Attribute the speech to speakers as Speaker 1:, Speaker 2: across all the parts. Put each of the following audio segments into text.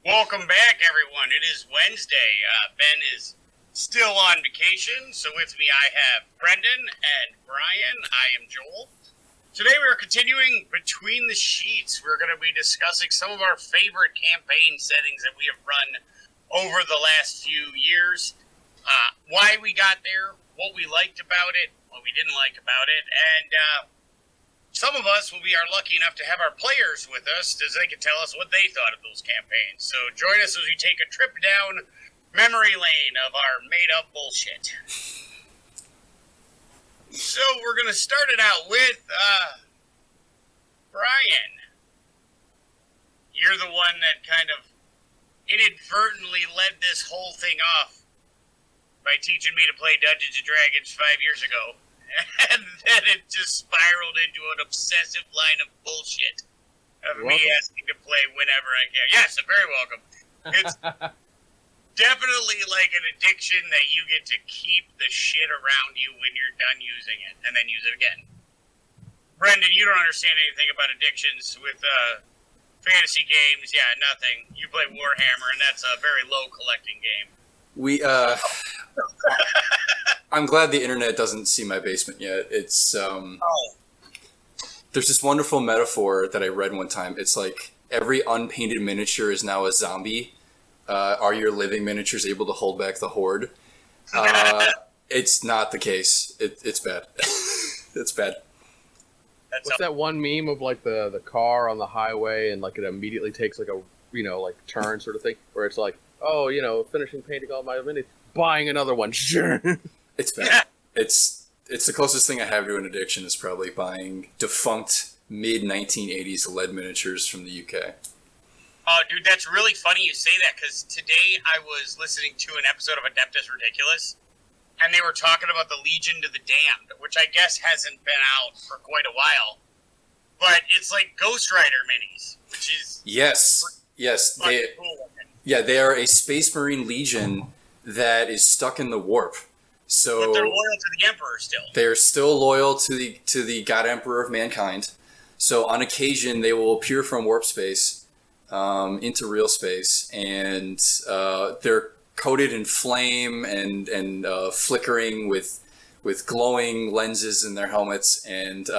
Speaker 1: Welcome back, everyone. It is Wednesday. Ben is still on vacation, so with me I have Brendan and Brian. I am Joel. Today we are continuing Between the Sheets. We're going to be discussing some of our favorite campaign settings that we have run over the last few years, why we got there, what we liked about it, what we didn't like about it, and some of us will be lucky enough to have our players with us as they can tell us what they thought of those campaigns. So join us as we take a trip down memory lane of our made-up bullshit. So we're going to start it out with Brian. You're the one that kind of inadvertently led this whole thing off by teaching me to play Dungeons & Dragons 5 years ago. And then it just spiraled into an obsessive line of bullshit of me asking to play whenever I can. Yes, I'm very welcome. It's definitely like an addiction that you get to keep the shit around you when you're done using it, and then use it again. Brendan, you don't understand anything about addictions with fantasy games. Yeah, nothing. You play Warhammer, and that's a very low collecting game.
Speaker 2: I'm glad the internet doesn't see my basement yet. It's There's this wonderful metaphor that I read one time. It's like every unpainted miniature is now a zombie. Are your living miniatures able to hold back the horde? It's not the case. It's bad. It's bad.
Speaker 3: What's that one meme of like the car on the highway and like it immediately takes like a turn sort of thing where it's like, oh, finishing painting all my minis, buying another one.
Speaker 2: It's bad. It's the closest thing I have to an addiction is probably buying defunct mid-1980s lead miniatures from the UK.
Speaker 1: Oh, dude, that's really funny you say that, because today I was listening to an episode of Adeptus Ridiculous, and they were talking about the Legion to the Damned, which I guess hasn't been out for quite a while. But it's like Ghost Rider minis, which is...
Speaker 2: Yes.
Speaker 1: Cool.
Speaker 2: Yeah, they are a Space Marine Legion that is stuck in the warp. So
Speaker 1: but they're loyal to the Emperor still.
Speaker 2: They're still loyal to the God Emperor of mankind. So on occasion, they will appear from warp space into real space, and they're coated in flame and flickering with glowing lenses in their helmets, and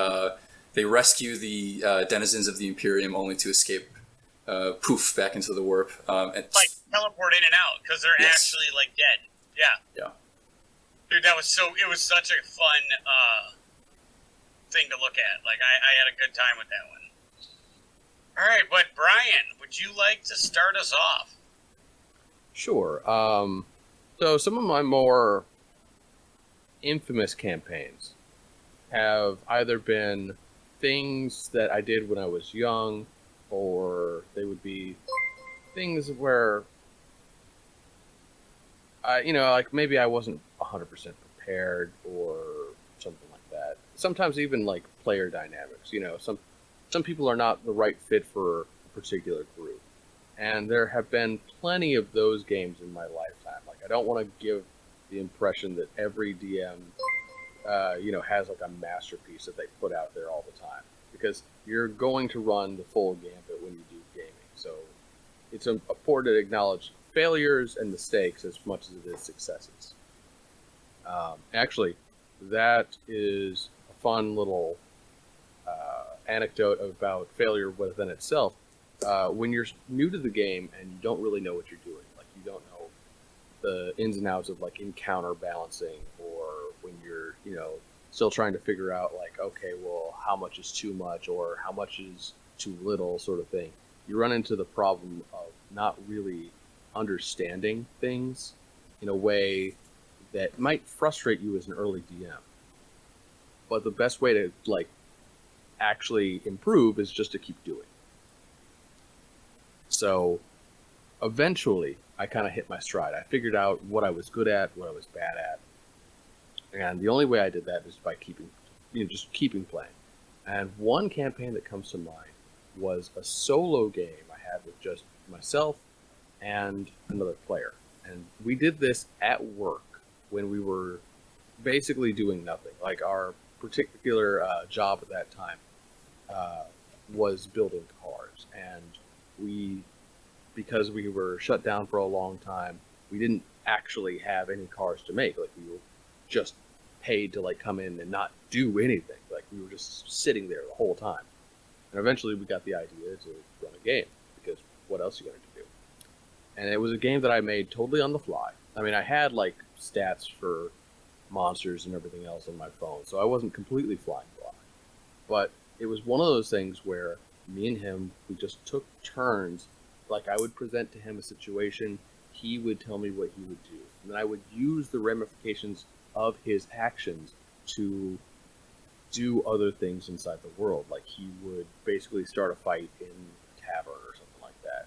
Speaker 2: they rescue the denizens of the Imperium only to escape poof back into the warp.
Speaker 1: Like teleport in and out because they're actually like dead. Yeah. Dude, it was such a fun thing to look at. Like, I had a good time with that one. All right, but Brian, would you like to start us off?
Speaker 3: Sure. So some of my more infamous campaigns have either been things that I did when I was young, or they would be things where like maybe I wasn't 100% prepared or something like that. Sometimes even like player dynamics. Some people are not the right fit for a particular group, and there have been plenty of those games in my lifetime. Like, I don't want to give the impression that every DM, has like a masterpiece that they put out there all the time, because you're going to run the full gambit when you do gaming. So it's important to acknowledge failures and mistakes as much as it is successes. Actually, that is a fun little anecdote about failure within itself. When you're new to the game and you don't really know what you're doing, like you don't know the ins and outs of like encounter balancing, or when you're still trying to figure out like, okay, well, how much is too much or how much is too little, sort of thing, you run into the problem of not really understanding things in a way that might frustrate you as an early DM. But the best way to like actually improve is just to keep doing. So eventually I kind of hit my stride. I figured out what I was good at, what I was bad at. And the only way I did that is by just keeping playing. And one campaign that comes to mind was a solo game I had with just myself and another player. And we did this at work when we were basically doing nothing. Like, our particular job at that time was building cars. And we because we were shut down for a long time, we didn't actually have any cars to make. Like, we were just paid to like come in and not do anything. Like, we were just sitting there the whole time. And eventually we got the idea to run a game, because what else are you going to do? And it was a game that I made totally on the fly. I mean, I had like stats for monsters and everything else on my phone, so I wasn't completely flying blind. But it was one of those things where me and him, we just took turns. Like, I would present to him a situation, he would tell me what he would do, and then I would use the ramifications of his actions to do other things inside the world. Like, he would basically start a fight in a tavern or something like that,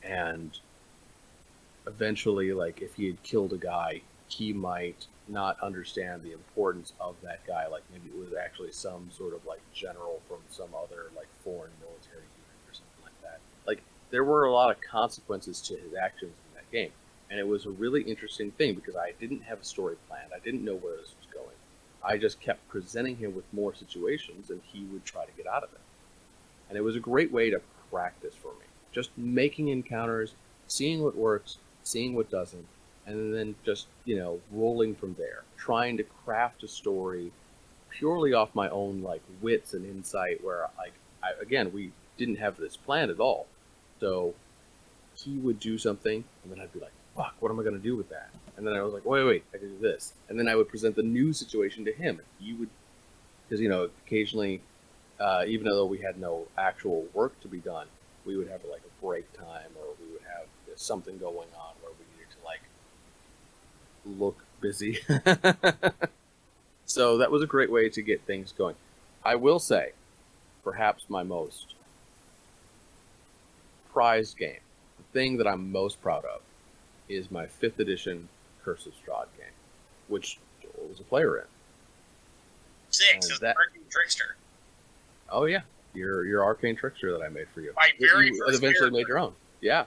Speaker 3: and eventually, like, if he had killed a guy, he might not understand the importance of that guy. Like, maybe it was actually some sort of like general from some other like foreign military unit or something like that. Like, there were a lot of consequences to his actions in that game, and it was a really interesting thing because I didn't have a story planned. I didn't know where this was going. I just kept presenting him with more situations, and he would try to get out of it. And it was a great way to practice for me, just making encounters, seeing what works, seeing what doesn't, and then just, you know, rolling from there, trying to craft a story purely off my own like wits and insight, where like again, we didn't have this planned at all. So he would do something, and then I'd be like, fuck, what am I going to do with that? And then I was like, wait, I can do this. And then I would present the new situation to him. And he would, because, you know, occasionally, even though we had no actual work to be done, we would have like a break time, or we would have something going on where we needed to like look busy. So that was a great way to get things going. I will say, perhaps my most prized game, the thing that I'm most proud of, is my 5th edition Curse of Strahd game, which Joel was a player in.
Speaker 1: 6 is the Arcane Trickster.
Speaker 3: Oh yeah, your Arcane Trickster that I made for you.
Speaker 1: My very
Speaker 3: you
Speaker 1: first
Speaker 3: eventually
Speaker 1: character.
Speaker 3: made your own. Yeah.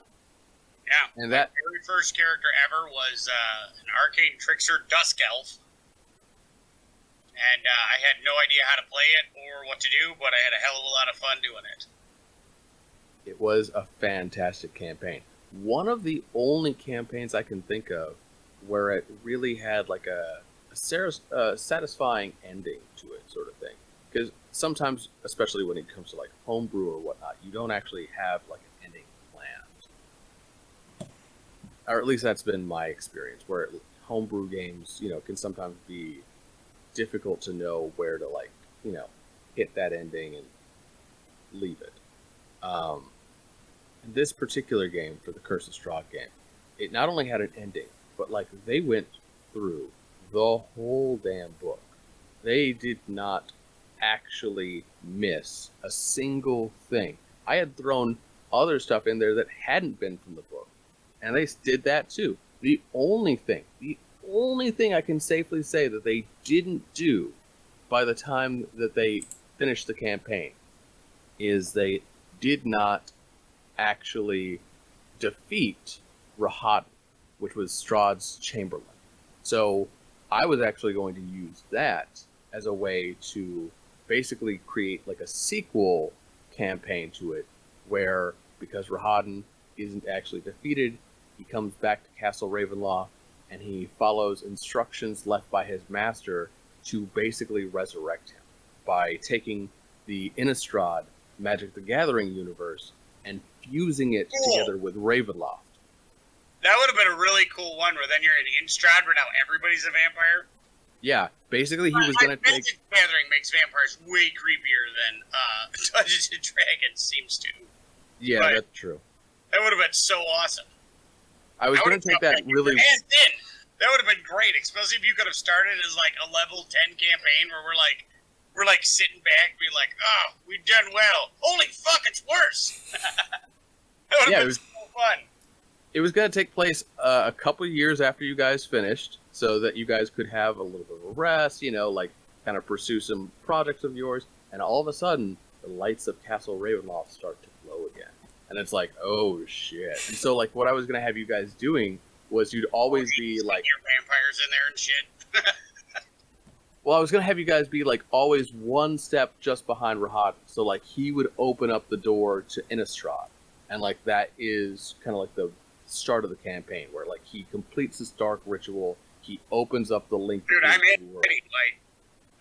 Speaker 1: Yeah.
Speaker 3: And that
Speaker 1: My very first character ever was an Arcane Trickster Dusk Elf. And I had no idea how to play it or what to do, but I had a hell of a lot of fun doing it.
Speaker 3: it was a fantastic campaign. One of the only campaigns I can think of where it really had like a satisfying ending to it, sort of thing. Because sometimes, especially when it comes to like homebrew or whatnot, you don't actually have like an ending planned. Or at least that's been my experience, where homebrew games, you know, can sometimes be difficult to know where to like, you know, hit that ending and leave it. In this particular game, for the Curse of Strahd game, it not only had an ending, but like they went through the whole damn book. They did not actually miss a single thing. I had thrown other stuff in there that hadn't been from the book, and they did that too. The only thing I can safely say that they didn't do by the time that they finished the campaign is they did not actually defeat Rahadin, which was Strahd's Chamberlain. So I was actually going to use that as a way to basically create like a sequel campaign to it, where because Rahadin isn't actually defeated, he comes back to Castle Ravenloft and he follows instructions left by his master to basically resurrect him by taking the Innistrad Magic the Gathering universe and fusing it together with Ravenloft.
Speaker 1: That would have been a really cool one, where then you're in Innistrad, where now everybody's a vampire.
Speaker 3: Yeah, basically he was going to take...
Speaker 1: Magic the Gathering makes vampires way creepier than Dungeons & Dragons seems to.
Speaker 3: Yeah,
Speaker 1: But
Speaker 3: that's true.
Speaker 1: that would have been so awesome.
Speaker 3: I was going to take that really...
Speaker 1: And then, that would have been great, especially if you could have started as like a level 10 campaign where we're like sitting back, being like, oh, we've done well. Holy fuck, it's worse. That would have been so fun.
Speaker 3: It was going to take place a couple years after you guys finished, so that you guys could have a little bit of a rest, you know, like kind of pursue some projects of yours, and all of a sudden, the lights of Castle Ravenloft start to glow again. And it's like, oh shit. And so like what I was going to have you guys doing was you'd always be like...
Speaker 1: Your vampires in there and shit.
Speaker 3: Well, I was going to have you guys be like always one step just behind Rahadin. So like he would open up the door to Innistrad. and like that is kind of like the start of the campaign, where like he completes this dark ritual, he opens up the link.
Speaker 1: Dude, I'm in. Like,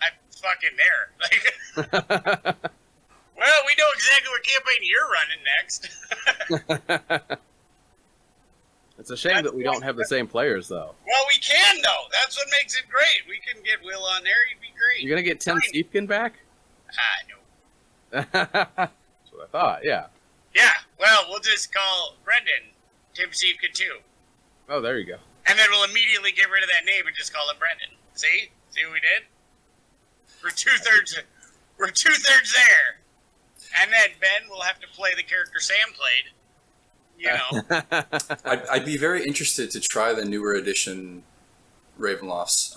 Speaker 1: I'm fucking there. Like, well, we know exactly what campaign you're running next.
Speaker 3: It's a shame that we don't have the same players, though.
Speaker 1: Well, we can, though. That's what makes it great. We can get Will on there. He'd be great.
Speaker 3: You're gonna get Tim Siefkin back?
Speaker 1: No.
Speaker 3: That's what I thought. Yeah.
Speaker 1: Yeah. Well, we'll just call Brendan Tim Siefkin too,
Speaker 3: Oh, there you go.
Speaker 1: and then we'll immediately get rid of that name and just call him Brendan. See what we did? We're 2/3. We're 2/3 there, and then Ben will have to play the character Sam played. You know.
Speaker 2: I'd be very interested to try the newer edition Ravenlofts.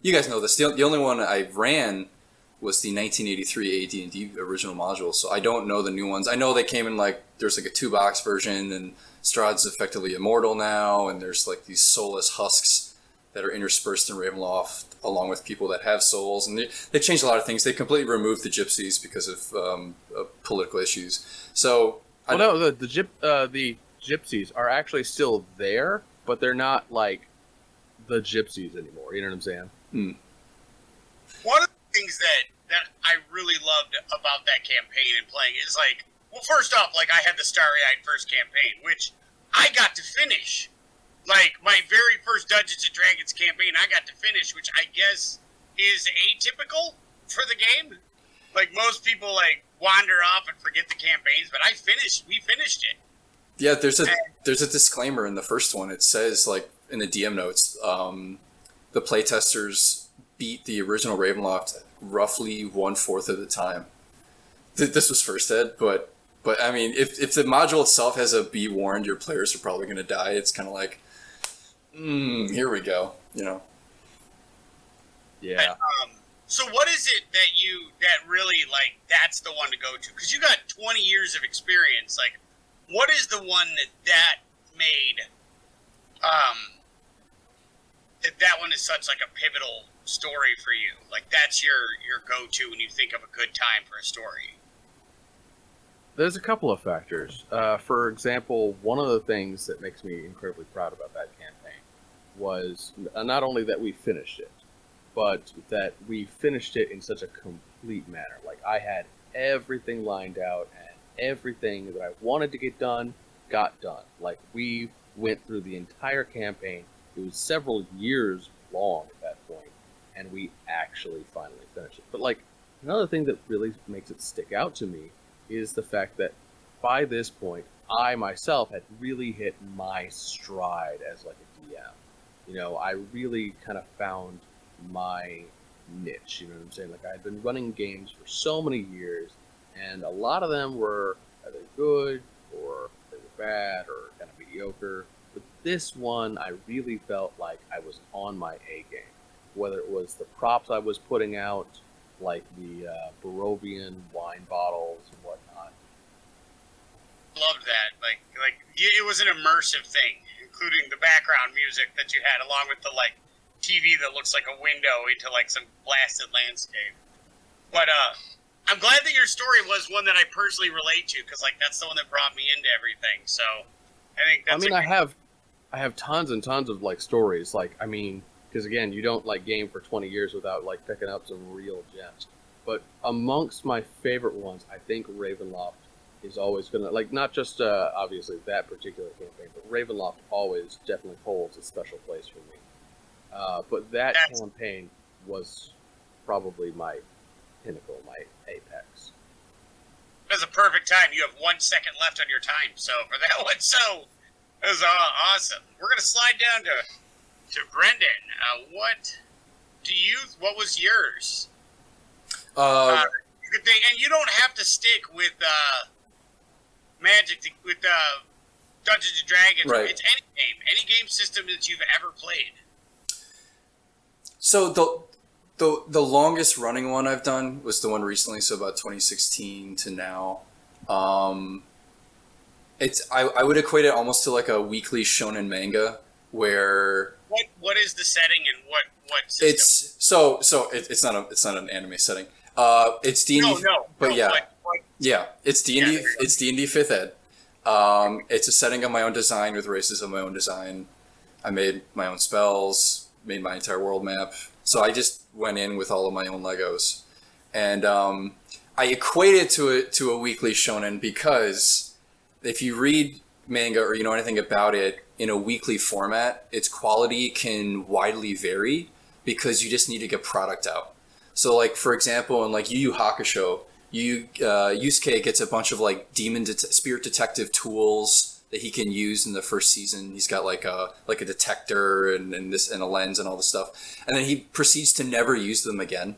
Speaker 2: You guys know this. The only one I ran was the 1983 AD&D original module, so I don't know the new ones. I know they came in like there's like a 2-box version, and Strahd's effectively immortal now, and there's like these soulless husks that are interspersed in Ravenloft along with people that have souls, and they changed a lot of things. They completely removed the gypsies because of political issues. So.
Speaker 3: Well, no, the gypsies are actually still there, but they're not like the gypsies anymore. You know what I'm saying?
Speaker 2: Hmm.
Speaker 1: One of the things that I really loved about that campaign and playing is like, well, first off, like I had the Starry-Eyed first campaign, which I got to finish. Like my very first Dungeons and Dragons campaign, I got to finish, which I guess is atypical for the game. Like most people, like wander off and forget the campaigns, but we finished it.
Speaker 2: Yeah, there's a disclaimer in the first one. It says, like, in the DM notes, the playtesters beat the original Ravenloft roughly 1/4 of the time. This was first ed, but I mean, if the module itself has a be warned, your players are probably going to die. It's kind of like, here we go, you know.
Speaker 3: Yeah.
Speaker 1: So what is it that really, like, that's the one to go to? Because you got 20 years of experience. Like, what is the one that made, that one is such, like, a pivotal story for you? Like, that's your go-to when you think of a good time for a story.
Speaker 3: There's a couple of factors. For example, one of the things that makes me incredibly proud about that campaign was not only that we finished it, but that we finished it in such a complete manner. Like, I had everything lined out, and everything that I wanted to get done got done. Like, we went through the entire campaign. It was several years long at that point, and we actually finally finished it. But, like, another thing that really makes it stick out to me is the fact that by this point, I myself had really hit my stride as, like, a DM. You know, I really kind of found my niche, you know what I'm saying? Like, I had been running games for so many years, and a lot of them were either good or they were bad or kind of mediocre. But this one, I really felt like I was on my A game. Whether it was the props I was putting out, like the Barovian wine bottles and whatnot.
Speaker 1: Loved that. Like it was an immersive thing, including the background music that you had, along with the, like, TV that looks like a window into, like, some blasted landscape. But I'm glad that your story was one that I personally relate to, because, like, that's the one that brought me into everything. So I think that's.
Speaker 3: I have tons and tons of, like, stories. Like, I mean, because again, you don't, like, game for 20 years without, like, picking up some real gems. But amongst my favorite ones, I think Ravenloft is always gonna, like, not just obviously that particular campaign, but Ravenloft always definitely holds a special place for me. But that campaign was probably my pinnacle, my apex.
Speaker 1: That's a perfect time. You have 1 second left on your time, so for that one, so that was awesome. We're gonna slide down to Brendan. What was yours? And you don't have to stick with Magic, with Dungeons and Dragons.
Speaker 2: Right.
Speaker 1: It's any game system that you've ever played.
Speaker 2: So the longest running one I've done was the one recently, so about 2016 to now. I would equate it almost to like a weekly shonen manga where.
Speaker 1: What is the setting and what system?
Speaker 2: It's not an anime setting. It's D&D.
Speaker 1: No.
Speaker 2: But yeah, it's D&D.
Speaker 1: Yeah,
Speaker 2: it's D&D 5th Ed. It's a setting of my own design with races of my own design. I made my own spells, made my entire world map. So I just went in with all of my own Legos, and I equate it to a weekly shonen because if you read manga or you know anything about it in a weekly format, its quality can widely vary because you just need to get product out. So like for example, in like Yu Yu Hakusho, Yusuke gets a bunch of like spirit detective tools that he can use in the first season. He's got like a detector and a lens and all this stuff, and then he proceeds to never use them again.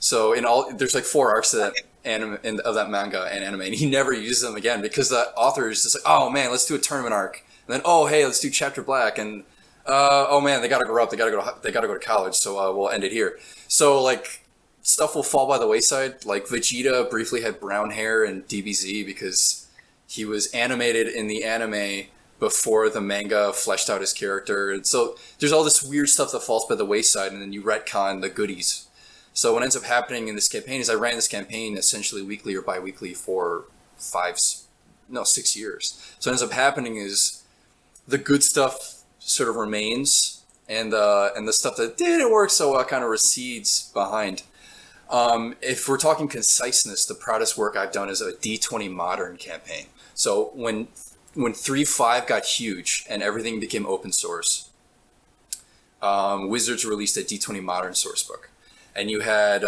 Speaker 2: So there's like 4 arcs of that of that manga and anime, and he never uses them again because the author is just like, oh man, let's do a tournament arc, and then oh hey, let's do chapter black, and oh man, they gotta grow up, they gotta go to college, so we'll end it here. So like stuff will fall by the wayside. Like Vegeta briefly had brown hair in DBZ because he was animated in the anime before the manga fleshed out his character, and so there's all this weird stuff that falls by the wayside, and then you retcon the goodies. So what ends up happening in this campaign is I ran this campaign essentially weekly or bi-weekly for 6 years. So what ends up happening is the good stuff sort of remains, and the stuff that didn't work so well kind of recedes behind. If we're talking conciseness, the proudest work I've done is a D20 Modern campaign. So when 3.5 got huge and everything became open source, Wizards released a D20 Modern sourcebook. And you had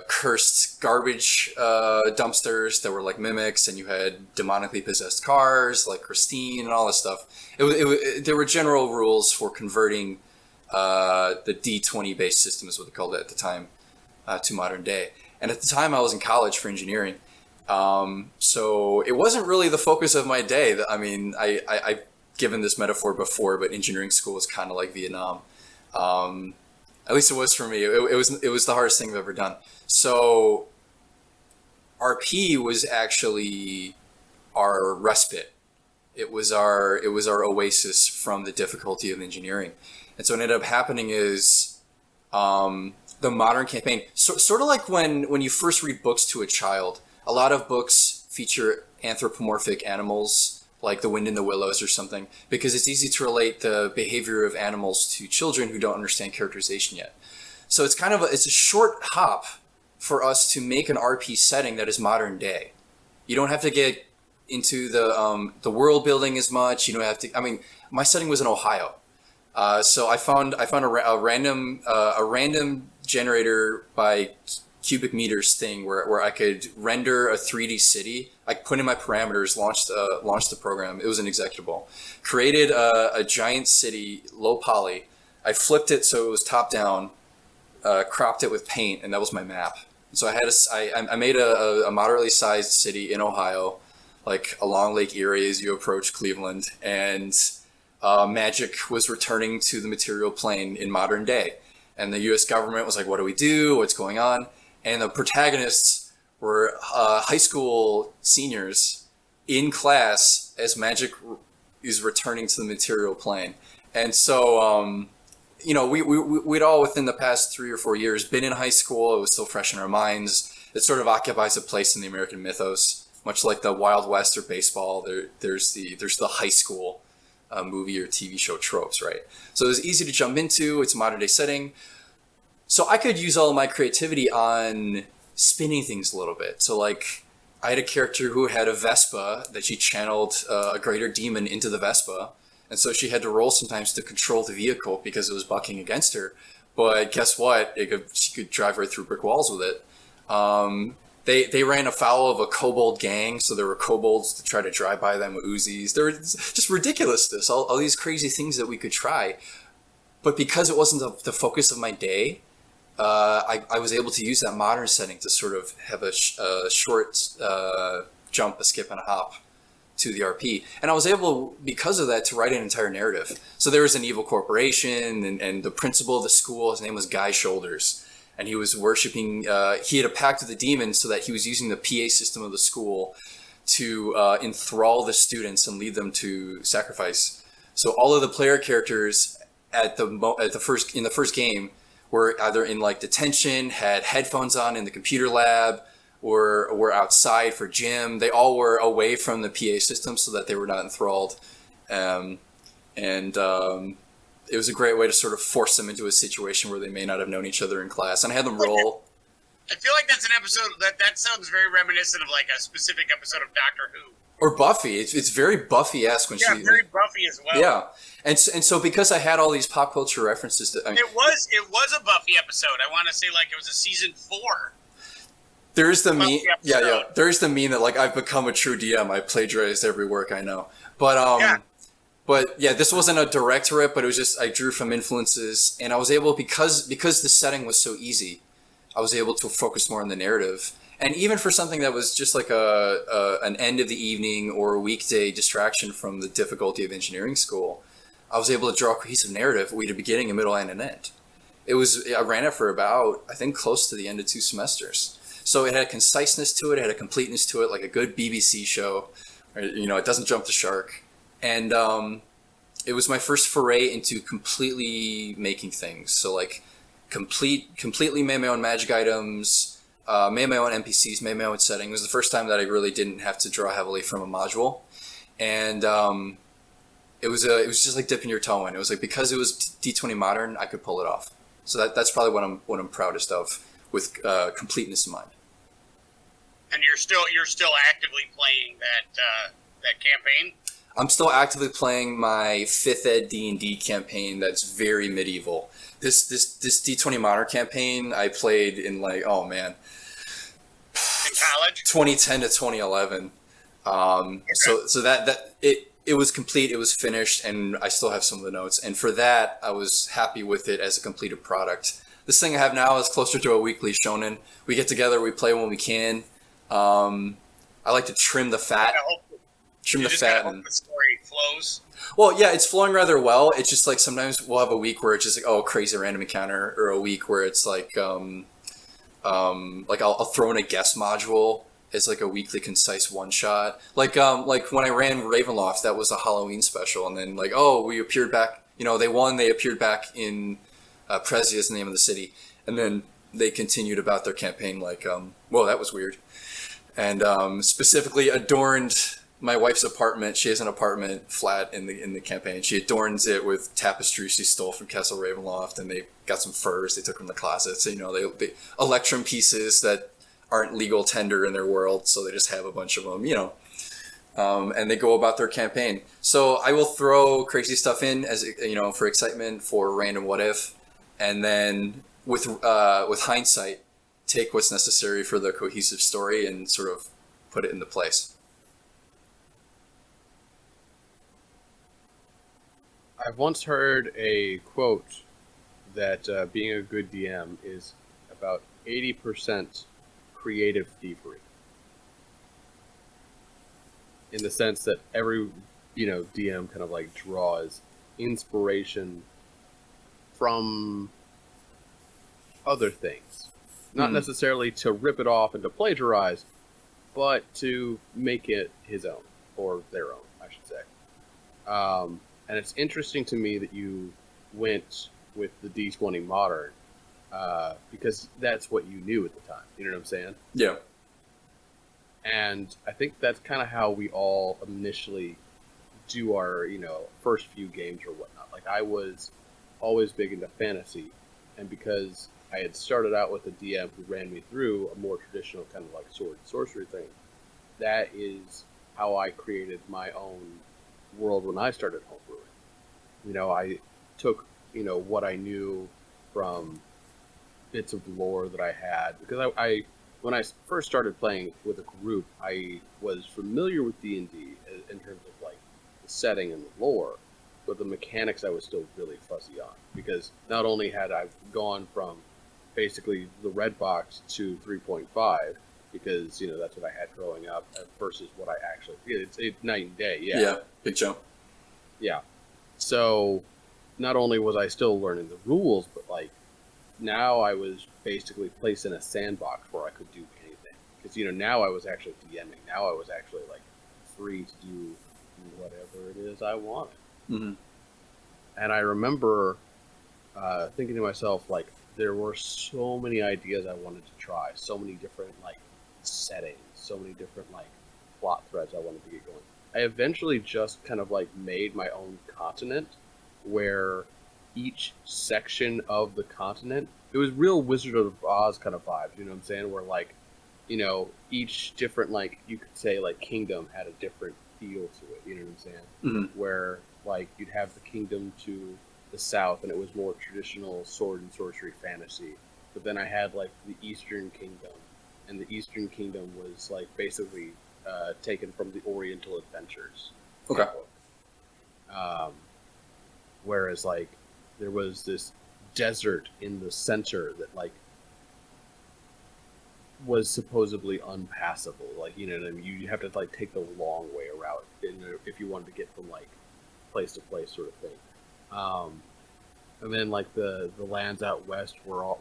Speaker 2: cursed garbage dumpsters that were like mimics, and you had demonically possessed cars like Christine and all this stuff. There were general rules for converting the D20 based system is what they called it at the time to modern day. And at the time I was in college for engineering, so it wasn't really the focus of my day. I mean, I've given this metaphor before, but engineering school was kind of like Vietnam. At least it was for me. It was the hardest thing I've ever done. So RP was actually our respite. It was our oasis from the difficulty of engineering. And so what ended up happening is the modern campaign, sort of like when you first read books to a child. A lot of books feature anthropomorphic animals, like The Wind in the Willows or something, because it's easy to relate the behavior of animals to children who don't understand characterization yet. So it's it's a short hop for us to make an RP setting that is modern day. You don't have to get into the world building as much. You don't have to. I mean, my setting was in Ohio, so I found a random generator by cubic meters thing where I could render a 3D city. I put in my parameters, launched the program. It was an executable. Created a giant city, low poly. I flipped it so it was top down, cropped it with paint, and that was my map. So I made a moderately sized city in Ohio, like along Lake Erie as you approach Cleveland, and magic was returning to the material plane in modern day. And the U.S. government was like, what do we do? What's going on? And the protagonists were high school seniors in class as magic is returning to the material plane. And so, we'd all within the past 3 or 4 years been in high school. It was still fresh in our minds. It sort of occupies a place in the American mythos, much like the Wild West or baseball. There's the high school movie or TV show tropes, right? So it was easy to jump into. It's a modern day setting. So I could use all of my creativity on spinning things a little bit. So like I had a character who had a Vespa that she channeled a greater demon into the Vespa. And so she had to roll sometimes to control the vehicle because it was bucking against her. But guess what? She could drive right through brick walls with it. They ran afoul of a kobold gang, so there were kobolds to try to drive by them with Uzis. There was just ridiculousness, all these crazy things that we could try. But because it wasn't the focus of my day, I was able to use that modern setting to sort of have a short jump, a skip, and a hop to the RP. And I was able, because of that, to write an entire narrative. So there was an evil corporation, and the principal of the school, his name was Guy Shoulders. And he was worshiping, he had a pact with the demon so that he was using the PA system of the school to enthrall the students and lead them to sacrifice. So all of the player characters in the first game were either in like detention, had headphones on in the computer lab, were outside for gym. They all were away from the PA system so that they were not enthralled. And it was a great way to sort of force them into a situation where they may not have known each other in class. And I had them roll.
Speaker 1: I feel like that's an episode that sounds very reminiscent of like a specific episode of Doctor Who.
Speaker 2: Or Buffy. It's very Buffy-esque when she...
Speaker 1: very Buffy as well.
Speaker 2: Yeah. And so because I had all these pop culture references to...
Speaker 1: It was a Buffy episode. I want to say like it was a season 4.
Speaker 2: There's the meme...
Speaker 1: Buffy
Speaker 2: Yeah.
Speaker 1: episode.
Speaker 2: There's the meme that like I've become a true DM. I plagiarized every work I know. But But yeah, this wasn't a direct rip, but it was just I drew from influences, and I was able because the setting was so easy, I was able to focus more on the narrative. And even for something that was just like an end of the evening or a weekday distraction from the difficulty of engineering school, I was able to draw a cohesive narrative with a beginning, a middle, and an end. I ran it for about, I think, close to the end of 2 semesters. So it had a conciseness to it, it had a completeness to it, like a good BBC show. It doesn't jump the shark. And it was my first foray into completely making things. So like completely made my own magic items, made my own NPCs, made my own setting. It was the first time that I really didn't have to draw heavily from a module. And it was just like dipping your toe in. It was like because it was D20 Modern, I could pull it off. So that's probably what I'm proudest of, with completeness in mind.
Speaker 1: And you're still actively playing that campaign?
Speaker 2: I'm still actively playing my 5th ed D&D campaign that's very medieval. This D20 Modern campaign I played in like, oh man,
Speaker 1: in college,
Speaker 2: 2010 to 2011. So that it was complete, it was finished, and I still have some of the notes. And for that, I was happy with it as a completed product. This thing I have now is closer to a weekly shonen. We get together, we play when we can. I like to trim the fat. Trim the fat and
Speaker 1: the story flows.
Speaker 2: Well, yeah, it's flowing rather well. It's just like sometimes we'll have a week where it's just like, oh, crazy random encounter, or a week where it's like I'll throw in a guest module as like a weekly concise one shot. Like when I ran Ravenloft, that was a Halloween special, and then like, oh, we appeared back. They appeared back in Prezi is the name of the city, and then they continued about their campaign. Like, whoa, that was weird, and specifically adorned my wife's apartment. She has an apartment flat in the campaign. She adorns it with tapestry she stole from Castle Ravenloft, and they got some furs they took from the closet. So they Electrum pieces that aren't legal tender in their world, so they just have a bunch of them. And they go about their campaign. So I will throw crazy stuff in as for excitement, for random what if, and then with hindsight, take what's necessary for the cohesive story and sort of put it into place.
Speaker 3: I've once heard a quote that being a good DM is about 80% creative thievery. In the sense that every, DM kind of like draws inspiration from other things. Not necessarily to rip it off and to plagiarize, but to make it his own, or their own, I should say. And it's interesting to me that you went with the D20 Modern, because that's what you knew at the time. You know what I'm saying?
Speaker 2: Yeah.
Speaker 3: And I think that's kind of how we all initially do our, first few games or whatnot. Like, I was always big into fantasy, and because I had started out with a DM who ran me through a more traditional kind of like sword and sorcery thing, that is how I created my own world when I started homebrewing. I took, what I knew from bits of lore that I had, because I when I first started playing with a group, I was familiar with D&D in terms of like the setting and the lore, but the mechanics I was still really fuzzy on, because not only had I gone from basically the red box to 3.5, because that's what I had growing up versus what I actually did. It's night and day.
Speaker 2: Yeah, big jump.
Speaker 3: Yeah. So not only was I still learning the rules, but like now I was basically placed in a sandbox where I could do anything. Because now I was actually DMing. Now I was actually like free to do whatever it is I wanted.
Speaker 2: Mm-hmm.
Speaker 3: And I remember thinking to myself, like, there were so many ideas I wanted to try, so many different like settings, so many different like plot threads I wanted to get going. I eventually just kind of like made my own continent where each section of the continent, it was real Wizard of Oz kind of vibes, you know what I'm saying? Where like, you know, each different like, you could say like kingdom had a different feel to it, you know what I'm saying?
Speaker 2: Mm-hmm.
Speaker 3: Where like you'd have the kingdom to the south and it was more traditional sword and sorcery fantasy. But then I had like the Eastern Kingdom, and the Eastern Kingdom was like basically taken from the Oriental Adventures.
Speaker 2: Okay.
Speaker 3: Whereas like there was this desert in the center that like was supposedly unpassable. Like, you know what I mean? You have to like take the long way around if you wanted to get from like place to place, sort of thing. And then like the lands out west were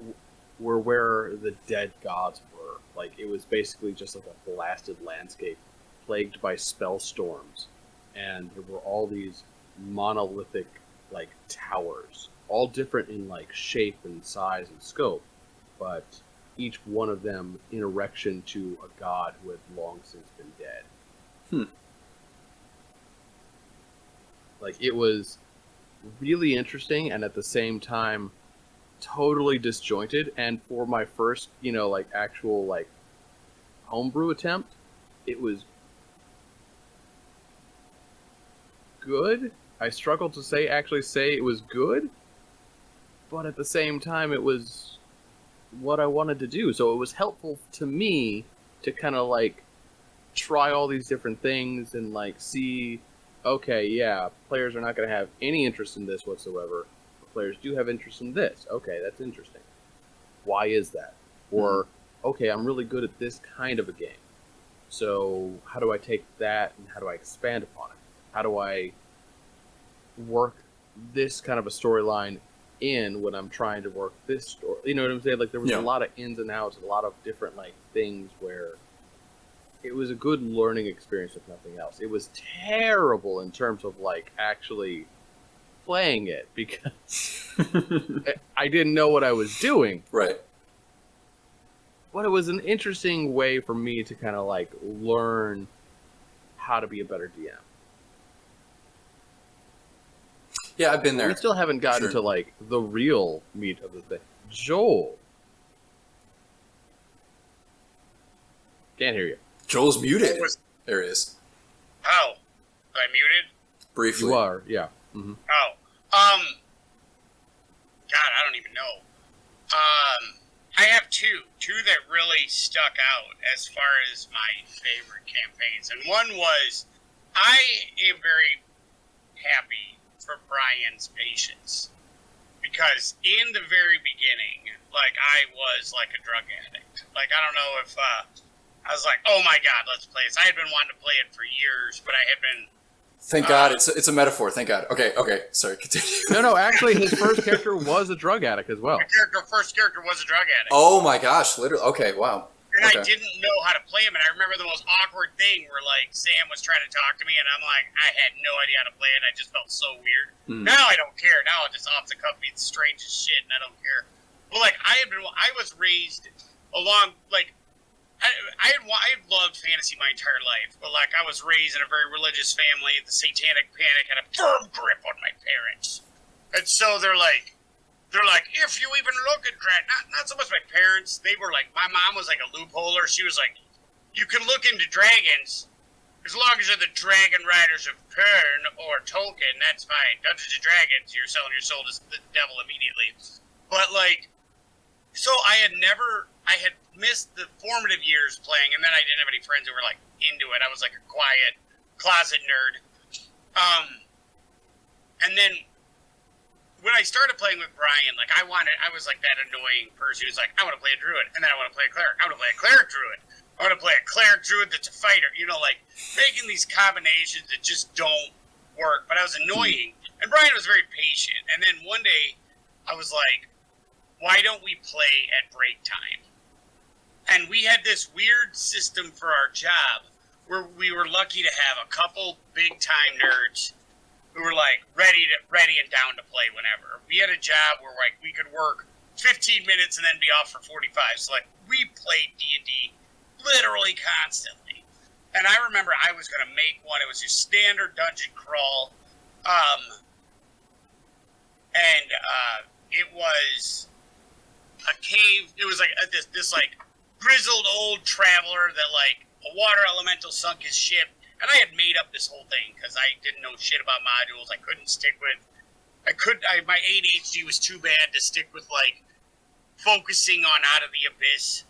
Speaker 3: where the dead gods were. Like it was basically just like a blasted landscape plagued by spell storms, and there were all these monolithic like towers, all different in like shape and size and scope, but each one of them in erection to a god who had long since been dead. Like it was really interesting and at the same time totally disjointed. And for my first, you know, like actual like homebrew attempt, it was good. I struggle to actually say it was good, but at the same time it was what I wanted to do. So it was helpful to me to kind of like try all these different things and like see, okay, yeah, players are not going to have any interest in this whatsoever, but players do have interest in this. Okay, that's interesting. Why is that? Or, okay, I'm really good at this kind of a game. So how do I take that and how do I expand upon it? How do I work this kind of a storyline in when I'm trying to work this story? You know what I'm saying? Like there was a lot of ins and outs, a lot of different like things where it was a good learning experience if nothing else. It was terrible in terms of like actually playing it because I didn't know what I was doing.
Speaker 2: Right.
Speaker 3: But it was an interesting way for me to kind of like learn how to be a better DM.
Speaker 2: Yeah, I've been there.
Speaker 3: We still haven't gotten to like the real meat of the thing. Joel. Can't hear you.
Speaker 2: Joel's muted. There he is.
Speaker 1: Oh, am I muted?
Speaker 2: Briefly.
Speaker 3: You are, yeah. Mm-hmm.
Speaker 1: Oh, God, I don't even know. I have two that really stuck out as far as my favorite campaigns, and one was I am very happy for Brian's patience because in the very beginning, like I was like a drug addict. Like I don't know if I was like, oh my God, let's play this. I had been wanting to play it for years, but I had been.
Speaker 2: Thank God, it's a metaphor. Thank God. Okay. Sorry, continue.
Speaker 3: No. Actually, his first character was a drug addict as well.
Speaker 1: First character was a drug addict.
Speaker 2: Oh my gosh, literally. Okay, wow.
Speaker 1: And
Speaker 2: okay.
Speaker 1: I didn't know how to play him, and I remember the most awkward thing where like Sam was trying to talk to me, and I'm like, I had no idea how to play it. And I just felt so weird. Now I don't care. Now it just off the cuff, it's strange as shit, and I don't care. But like I was raised along like. I loved fantasy my entire life, but like I was raised in a very religious family. The Satanic Panic had a firm grip on my parents, and so they're like, if you even look at not so much my parents. They were like, my mom was like a loopholer. She was like, you can look into dragons as long as you're the Dragon Riders of Pern or Tolkien. That's fine. Dungeons and Dragons, you're selling your soul to the devil immediately. But like, so I had missed the formative years playing, and then I didn't have any friends who were like into it. I was like a quiet closet nerd. And then when I started playing with Brian, like I was like that annoying person who's like, I want to play a druid, and then I want to play a cleric. I want to play a cleric druid. I want to play a cleric druid that's a fighter. You know, like making these combinations that just don't work. But I was annoying, and Brian was very patient. And then one day, I was like, why don't we play at break time? And we had this weird system for our job where we were lucky to have a couple big-time nerds who were, like, ready and down to play whenever. We had a job where, like, we could work 15 minutes and then be off for 45. So, like, we played D&D literally constantly. And I remember I was going to make one. It was your standard dungeon crawl. It was a cave. It was like this like grizzled old traveler that like a water elemental sunk his ship. And I had made up this whole thing because I didn't know shit about modules. I couldn't stick with. My ADHD was too bad to stick with like focusing on Out of the Abyss.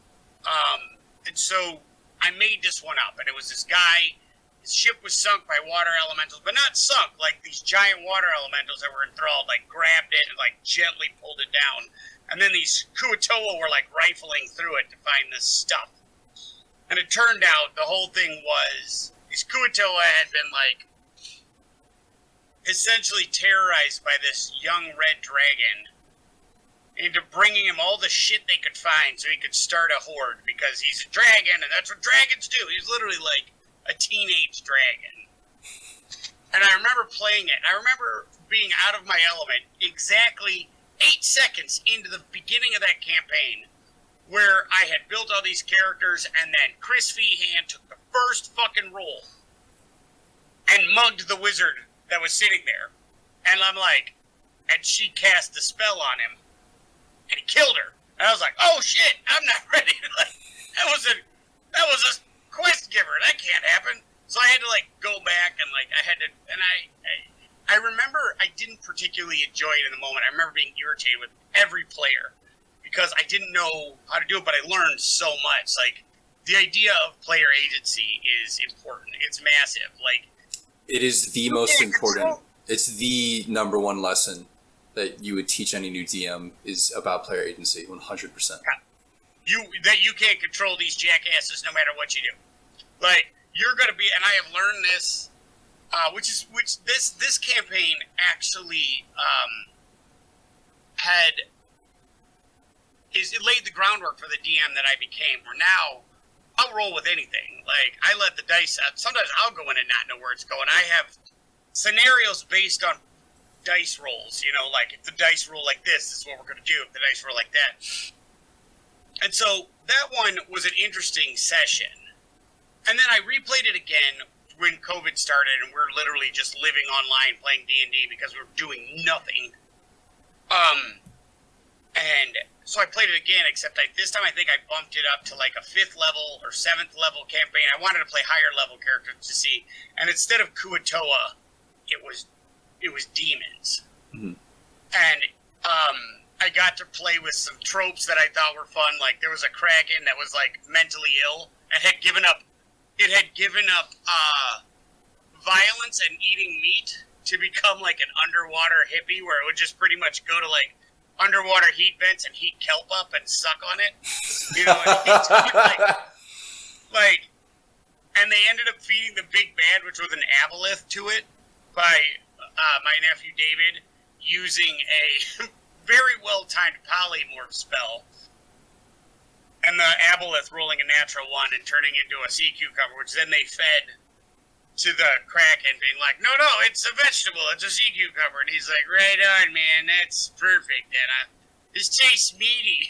Speaker 1: And so I made this one up, and it was this guy. His ship was sunk by water elementals, but not sunk, like these giant water elementals that were enthralled, like grabbed it and like gently pulled it down. And then these Kuatoa were like rifling through it to find this stuff. And it turned out the whole thing was these Kuatoa had been like essentially terrorized by this young red dragon into bringing him all the shit they could find so he could start a horde, because he's a dragon and that's what dragons do. He's literally like a teenage dragon. And I remember playing it. I remember being out of my element exactly 8 seconds into the beginning of that campaign, where I had built all these characters, and then Chris Feehan took the first fucking roll and mugged the wizard that was sitting there. And I'm like, and she cast the spell on him, and he killed her. And I was like, oh shit, I'm not ready. Like, that was a quest giver. That can't happen. So I had to like go back and like I remember I didn't particularly enjoy it in the moment. I remember being irritated with every player because I didn't know how to do it, but I learned so much. Like, the idea of player agency is important. It's massive. Like,
Speaker 2: it is the most important. It's the number one lesson that you would teach any new DM is about player agency, 100%.
Speaker 1: That you can't control these jackasses no matter what you do. Like, you're going to be, and I have learned this, this campaign actually it laid the groundwork for the DM that I became, where now I'll roll with anything. Like, I let the dice out. Sometimes I'll go in and not know where it's going. I have scenarios based on dice rolls, you know, like if the dice roll like this is what we're going to do, if the dice roll like that. And so that one was an interesting session. And then I replayed it again when COVID started, and we're literally just living online playing D&D because we're doing nothing. And so I played it again, except this time I think I bumped it up to like a 5th level or 7th level campaign. I wanted to play higher level characters to see. And instead of Kuatoa, it was demons. Mm-hmm. And I got to play with some tropes that I thought were fun. Like, there was a kraken that was like mentally ill and had given up. It had given up violence and eating meat to become like an underwater hippie, where it would just pretty much go to like underwater heat vents and heat kelp up and suck on it. You know, and they ended up feeding the big bad, which was an aboleth, to it by my nephew David using a very well-timed polymorph spell, and the aboleth rolling a natural 1 and turning into a sea cucumber, which then they fed to the kraken, being like, no, it's a vegetable, it's a sea cucumber. And he's like, right on, man, that's perfect. And this tastes meaty,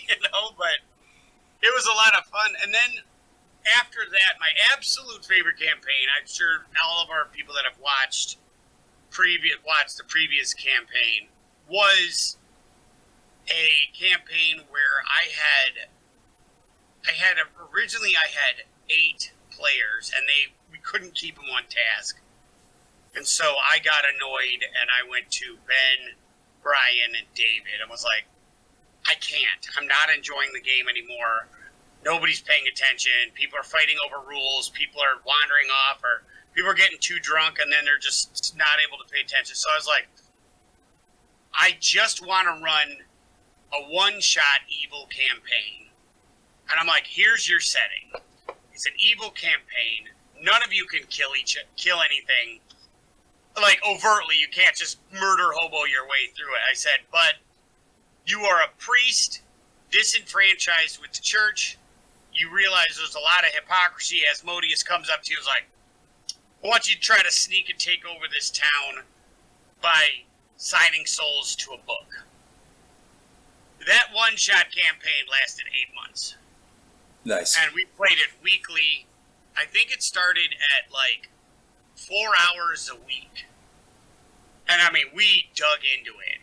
Speaker 1: you know, but it was a lot of fun. And then after that, my absolute favorite campaign, I'm sure all of our people that have watched the previous campaign, was a campaign where I had originally 8 players, and we couldn't keep them on task. And so I got annoyed, and I went to Ben, Brian, and David, and was like, I can't. I'm not enjoying the game anymore. Nobody's paying attention. People are fighting over rules. People are wandering off, or people are getting too drunk, and then they're just not able to pay attention. So I was like, I just want to run a one-shot evil campaign. And I'm like, here's your setting. It's an evil campaign. None of you can kill anything. Like, overtly, you can't just murder hobo your way through it. I said, but you are a priest, disenfranchised with the church. You realize there's a lot of hypocrisy. Asmodeus comes up to you and is like, I want you to try to sneak and take over this town by signing souls to a book. That one-shot campaign lasted 8 months.
Speaker 2: Nice.
Speaker 1: And we played it weekly. I think it started at like 4 hours a week. And I mean, we dug into it.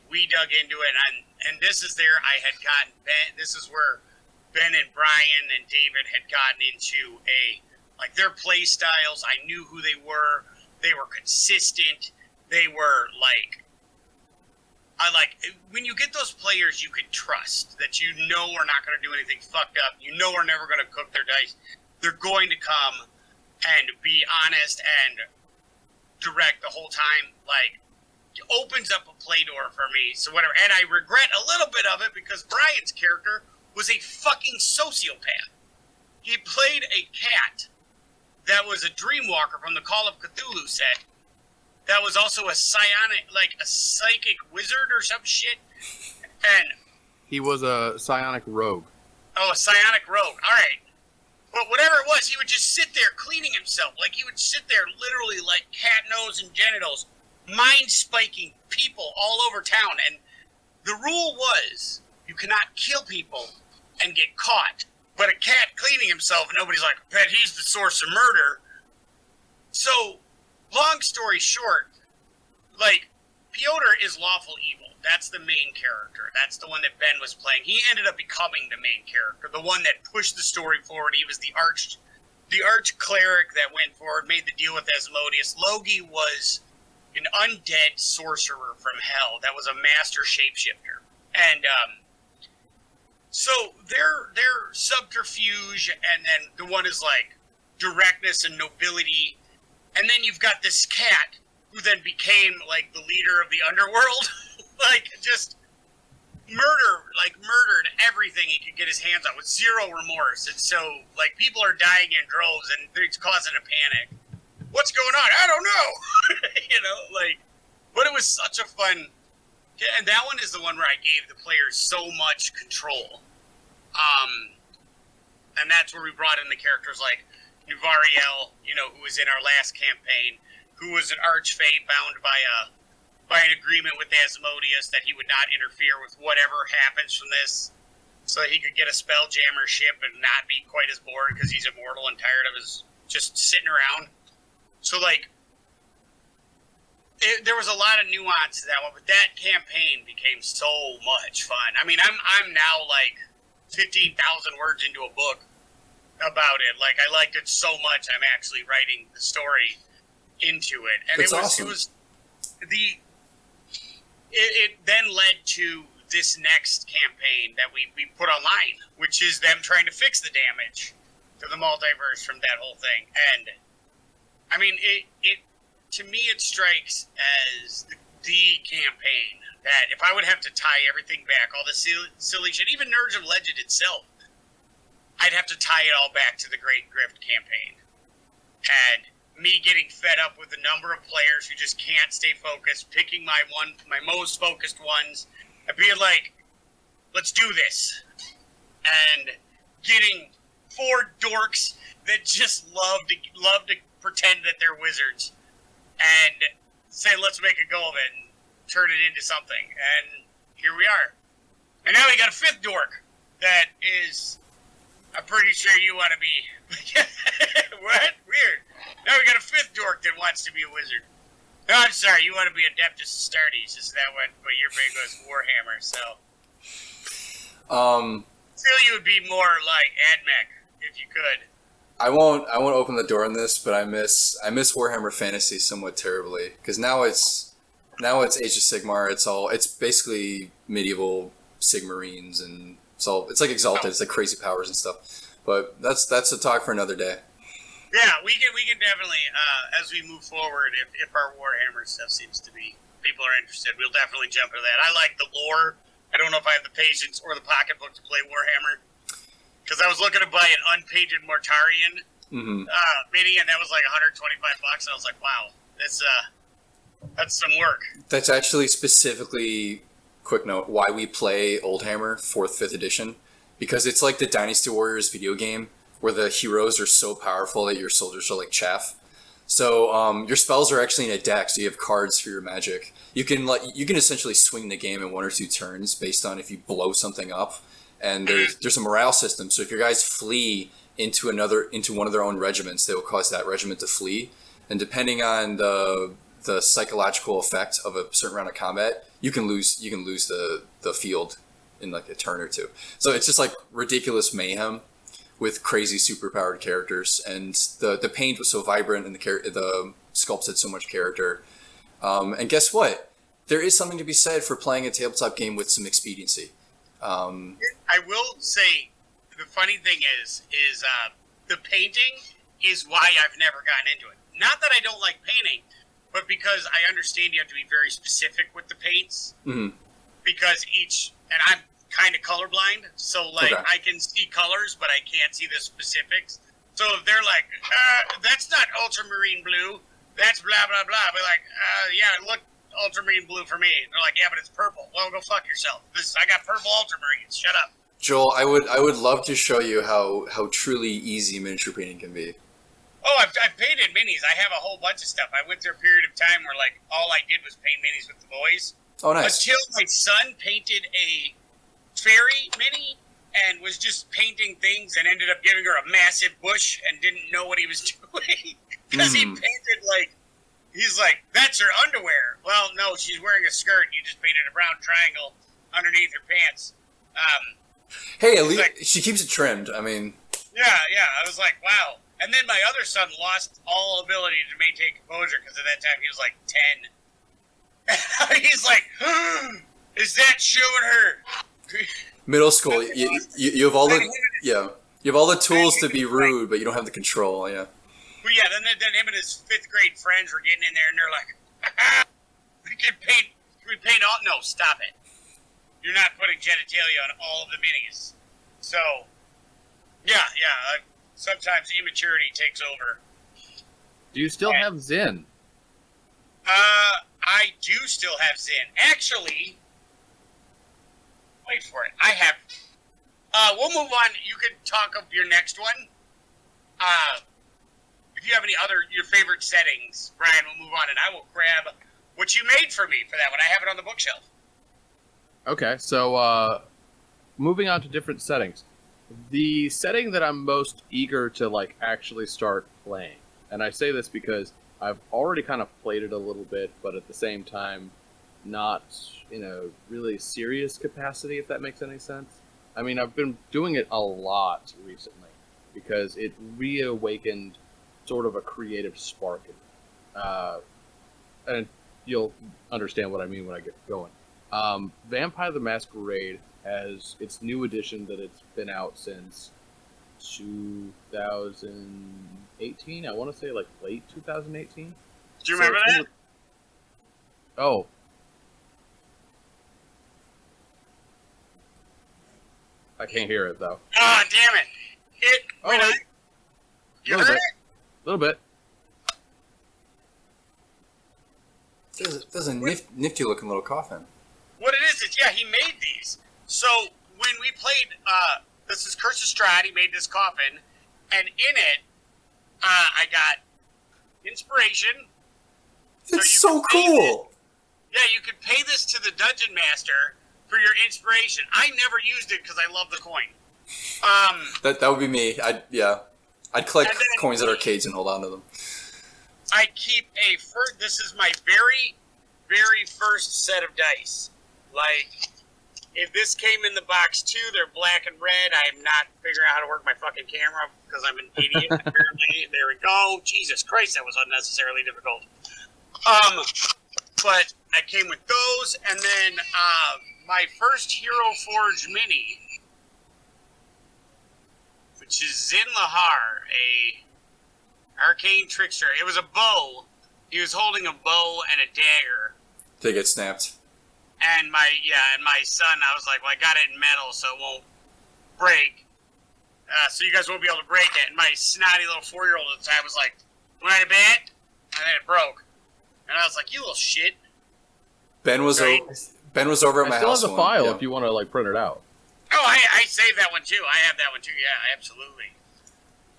Speaker 1: And this is there. I had gotten Ben. This is where Ben and Brian and David had gotten into their play styles. I knew who they were. They were consistent. They were when you get those players you can trust that are not going to do anything fucked up. Are never going to cook their dice. They're going to come and be honest and direct the whole time. Opens up a play door for me. So whatever. And I regret a little bit of it because Brian's character was a fucking sociopath. He played a cat that was a dreamwalker from the Call of Cthulhu set. That was also a psychic wizard or some shit. And
Speaker 3: He was a psionic rogue.
Speaker 1: a psionic rogue. All right. But whatever it was, he would just sit there cleaning himself. He would sit there literally like cat nose and genitals, mind-spiking people all over town. And the rule was you cannot kill people and get caught. But a cat cleaning himself, nobody's like, bet he's the source of murder. So, long story short, Piotr is lawful evil. That's the main character. That's the one that Ben was playing. He ended up becoming the main character, the one that pushed the story forward. He was the arch cleric that went forward, made the deal with Asmodeus. Logi was an undead sorcerer from hell that was a master shapeshifter. And so their subterfuge, and then the one is directness and nobility. And then you've got this cat who then became the leader of the underworld. Just murdered everything he could get his hands on with zero remorse. And so people are dying in droves and it's causing a panic. What's going on? I don't know. But it was such a fun, and that one is the one where I gave the players so much control. And that's where we brought in the characters like Nuvariel, who was in our last campaign, who was an archfey bound by an agreement with Asmodeus that he would not interfere with whatever happens from this, so he could get a Spelljammer ship and not be quite as bored because he's immortal and tired of his just sitting around. So there was a lot of nuance to that one, but that campaign became so much fun. I mean, I'm now 15,000 words into a book about it. I liked it so much, I'm actually writing the story into it. And
Speaker 2: That's awesome.
Speaker 1: It then led to this next campaign that we put online, which is them trying to fix the damage to the multiverse from that whole thing. And I mean, it to me, it strikes as the campaign that if I would have to tie everything back, all the silly shit, even Nerds of Legend itself, I'd have to tie it all back to the Great Grift campaign. And me getting fed up with the number of players who just can't stay focused, picking my most focused ones, and being like, let's do this. And getting 4 dorks that just love to pretend that they're wizards and say, let's make a go of it and turn it into something. And here we are. And now we got a 5th dork that is, I'm pretty sure you want to be. What? Weird. Now we got a 5th dork that wants to be a wizard. No, I'm sorry, you want to be Adeptus Astartes. Is that what your big was? Warhammer, so. Still, you would be more like Admech, if you could.
Speaker 2: I won't open the door on this, but I miss Warhammer Fantasy somewhat terribly, because now it's Age of Sigmar. It's basically medieval Sigmarines, and it's like Exalted. It's like crazy powers and stuff. But that's a talk for another day.
Speaker 1: Yeah, we can definitely as we move forward, if our Warhammer stuff seems to be people are interested, we'll definitely jump into that. I like the lore. I don't know if I have the patience or the pocketbook to play Warhammer. Because I was looking to buy an unpainted Mortarion mini, and that was like $125, and I was like, wow, that's some work.
Speaker 2: That's actually specifically, quick note, why we play Oldhammer 4th, 5th edition, because it's like the Dynasty Warriors video game, where the heroes are so powerful that your soldiers are like chaff. So your spells are actually in a deck, so you have cards for your magic. You can essentially swing the game in 1 or 2 turns based on if you blow something up. and there's a morale system. So if your guys flee into one of their own regiments, they will cause that regiment to flee, and depending on the psychological effect of a certain round of combat, you can lose the field in like a turn or two. So it's just like ridiculous mayhem with crazy superpowered characters, and the paint was so vibrant, and the sculpts had so much character. And guess what? There is something to be said for playing a tabletop game with some expediency.
Speaker 1: I will say, the funny thing is the painting is why I've never gotten into it. Not that I don't like painting, but because I understand you have to be very specific with the paints.
Speaker 2: Mm-hmm.
Speaker 1: Because and I'm kind of colorblind, so like
Speaker 2: Okay.
Speaker 1: I can see colors, but I can't see the specifics. So if they're like, that's not ultramarine blue, that's blah blah blah, but like, yeah, it looked ultramarine blue for me. They're like, yeah, but it's purple. Well, go fuck yourself. I got purple ultramarines. Shut up.
Speaker 2: Joel, I would love to show you how truly easy miniature painting can be.
Speaker 1: Oh, I've painted minis. I have a whole bunch of stuff. I went through a period of time where like all I did was paint minis with the boys.
Speaker 2: Oh, nice.
Speaker 1: Until my son painted a fairy mini and was just painting things and ended up giving her a massive bush and didn't know what he was doing. Because he painted like, he's like, that's her underwear. Well, no, she's wearing a skirt. You just painted a brown triangle underneath her pants.
Speaker 2: Hey, at least
Speaker 1: like,
Speaker 2: she keeps it trimmed. I mean,
Speaker 1: yeah. I was like, wow. And then my other son lost all ability to maintain composure because at that time he was like 10. He's like, is that showing her?
Speaker 2: middle school, you have all the you have all the tools to be rude, but you don't have the control. Yeah.
Speaker 1: Well, yeah, then him and his 5th grade friends were getting in there, and they're like, we paint all... No, stop it. You're not putting genitalia on all of the minis. So, yeah, sometimes immaturity takes over.
Speaker 3: Do you still have Zen?
Speaker 1: I do still have Zen. Actually, wait for it. I have... we'll move on. You could talk of your next one. If you have any other, your favorite settings, Brian, we'll move on, and I will grab what you made for me for that one. I have it on the bookshelf.
Speaker 3: Okay, so moving on to different settings. The setting that I'm most eager to like actually start playing, and I say this because I've already kind of played it a little bit, but at the same time, not in a really serious capacity, if that makes any sense. I mean, I've been doing it a lot recently because it reawakened sort of a creative spark in me. And you'll understand what I mean when I get going. Vampire the Masquerade has its new edition that it's been out since 2018. I want to say like late 2018.
Speaker 1: Do you remember that?
Speaker 3: Oh. I can't hear it though.
Speaker 1: Ah, damn it! You heard it?
Speaker 3: A little bit.
Speaker 2: There's a nifty looking little coffin.
Speaker 1: What it is, yeah, he made these. So when we played, this is Curse of Strahd, he made this coffin, and in it, I got inspiration.
Speaker 2: It's so cool.
Speaker 1: Yeah, you could pay this to the Dungeon Master for your inspiration. I never used it because I love the coin.
Speaker 2: That would be me. I'd collect coins at arcades and hold on to them.
Speaker 1: I keep this is my very, very first set of dice. Like, if this came in the box too, they're black and red. I'm not figuring out how to work my fucking camera because I'm an idiot. Apparently, there we go. Jesus Christ, that was unnecessarily difficult. But I came with those, and then my first Hero Forge mini, which is Zin Lahar, a arcane trickster. It was a bow. He was holding a bow and a dagger.
Speaker 2: They get snapped.
Speaker 1: And my son, I was like, well, I got it in metal, so it won't break. So you guys won't be able to break it. And my snotty little 4-year-old at the time was like, want to bet? And then it broke. And I was like, you little shit.
Speaker 2: Ben was
Speaker 1: Right.
Speaker 2: over at my
Speaker 3: I still
Speaker 2: house.
Speaker 3: have the file
Speaker 2: Yeah.
Speaker 3: if you want to like print it out.
Speaker 1: Oh, I saved that one too. I have that one too. Yeah, absolutely.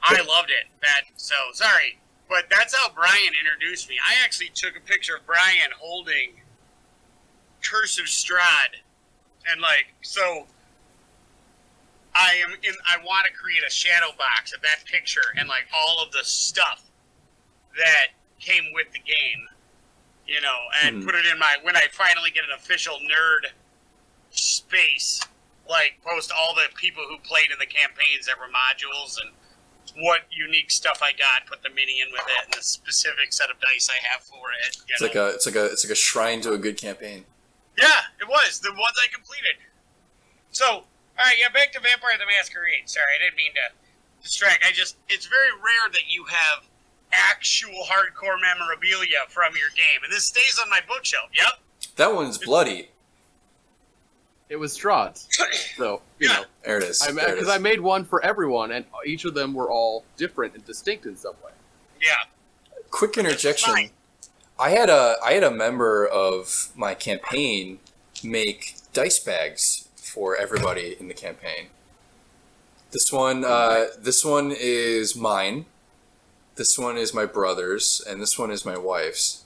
Speaker 1: I loved it. So sorry, but that's how Brian introduced me. I actually took a picture of Brian holding Curse of Strahd, and like, so I want to create a shadow box of that picture and like all of the stuff that came with the game, and put it in when I finally get an official nerd space, like post all the people who played in the campaigns that were modules and what unique stuff I got, put the mini in with it and the specific set of dice I have for it.
Speaker 2: It's like a shrine to a good campaign.
Speaker 1: Yeah, it was the ones I completed. So, all right, yeah, back to Vampire the Masquerade. Sorry, I didn't mean to distract. It's very rare that you have actual hardcore memorabilia from your game, and this stays on my bookshelf. Yep.
Speaker 2: That one's bloody.
Speaker 3: It was Strahd's, so you know.
Speaker 2: There it is.
Speaker 3: Because I made one for everyone, and each of them were all different and distinct in some way.
Speaker 1: Yeah.
Speaker 2: Quick interjection. I had a member of my campaign make dice bags for everybody in the campaign. This one is mine. This one is my brother's, and this one is my wife's.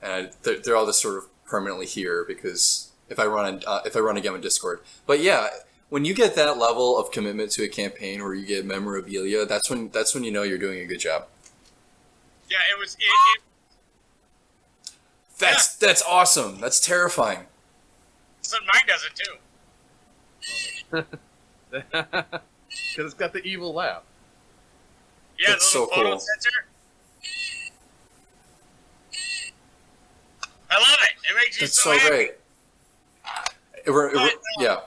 Speaker 2: And they're all just sort of permanently here because if I run a game on Discord. But yeah, when you get that level of commitment to a campaign where you get memorabilia, that's when you know you're doing a good job.
Speaker 1: Yeah, it was.
Speaker 2: That's awesome. That's terrifying.
Speaker 1: So mine does it too.
Speaker 3: Because it's got the evil laugh.
Speaker 1: Yeah,
Speaker 2: that's
Speaker 1: the little
Speaker 2: so
Speaker 1: photo
Speaker 2: cool.
Speaker 1: sensor. I love it. It makes you
Speaker 2: That's
Speaker 1: so
Speaker 2: so
Speaker 1: happy.
Speaker 2: great. Yeah.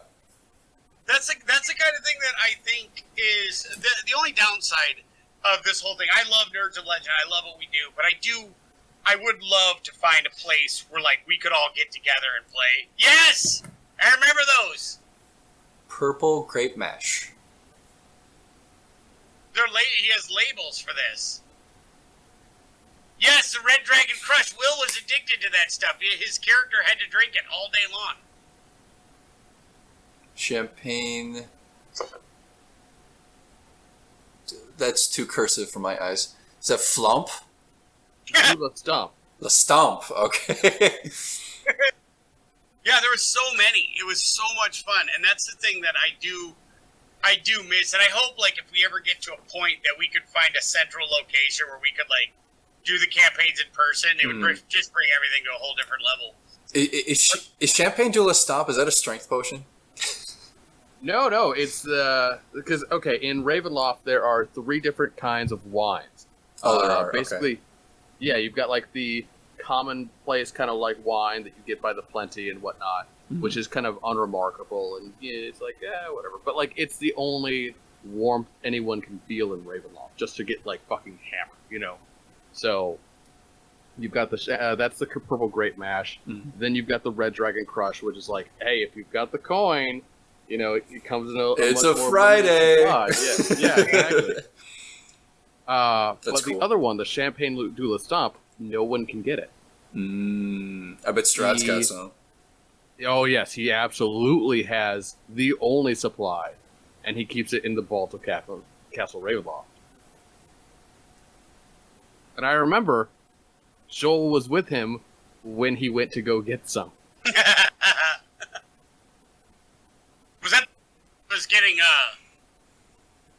Speaker 1: That's the kind of thing that I think is the only downside of this whole thing. I love Nerds of Legend. I love what we do, but I would love to find a place where like we could all get together and play. Yes, I remember those.
Speaker 2: Purple grape mash.
Speaker 1: He has labels for this. Yes, the Red Dragon Crush. Will was addicted to that stuff. His character had to drink it all day long.
Speaker 2: Champagne. That's too cursive for my eyes. Is that Flump?
Speaker 3: The stump.
Speaker 2: The Stomp. Okay.
Speaker 1: Yeah, there were so many. It was so much fun, and that's the thing that I do miss. And I hope, like, if we ever get to a point that we could find a central location where we could, like, do the campaigns in person, it would just bring everything to a whole different level.
Speaker 2: Is Champagne de la Stomp, is that a strength potion?
Speaker 3: No, it's because in Ravenloft there are 3 different kinds of wines.
Speaker 2: Oh, there are.
Speaker 3: Basically,
Speaker 2: okay.
Speaker 3: Yeah, you've got like the commonplace kind of like wine that you get by the plenty and whatnot, which is kind of unremarkable and it's like whatever. But like it's the only warmth anyone can feel in Ravenloft, just to get like fucking hammered, So you've got that's the purple grape mash. Then you've got the Red Dragon Crush, which is like, hey, if you've got the coin, it comes in
Speaker 2: It's
Speaker 3: much
Speaker 2: a
Speaker 3: more
Speaker 2: Friday.
Speaker 3: Yeah, exactly. But
Speaker 2: That's
Speaker 3: the
Speaker 2: cool.
Speaker 3: other one, the Champagne de la Stomp, no one can get it.
Speaker 2: I bet Strahd's got some.
Speaker 3: Oh yes, he absolutely has the only supply, and he keeps it in the vault of Castle Ravenloft. And I remember Joel was with him when he went to go get some.
Speaker 1: was getting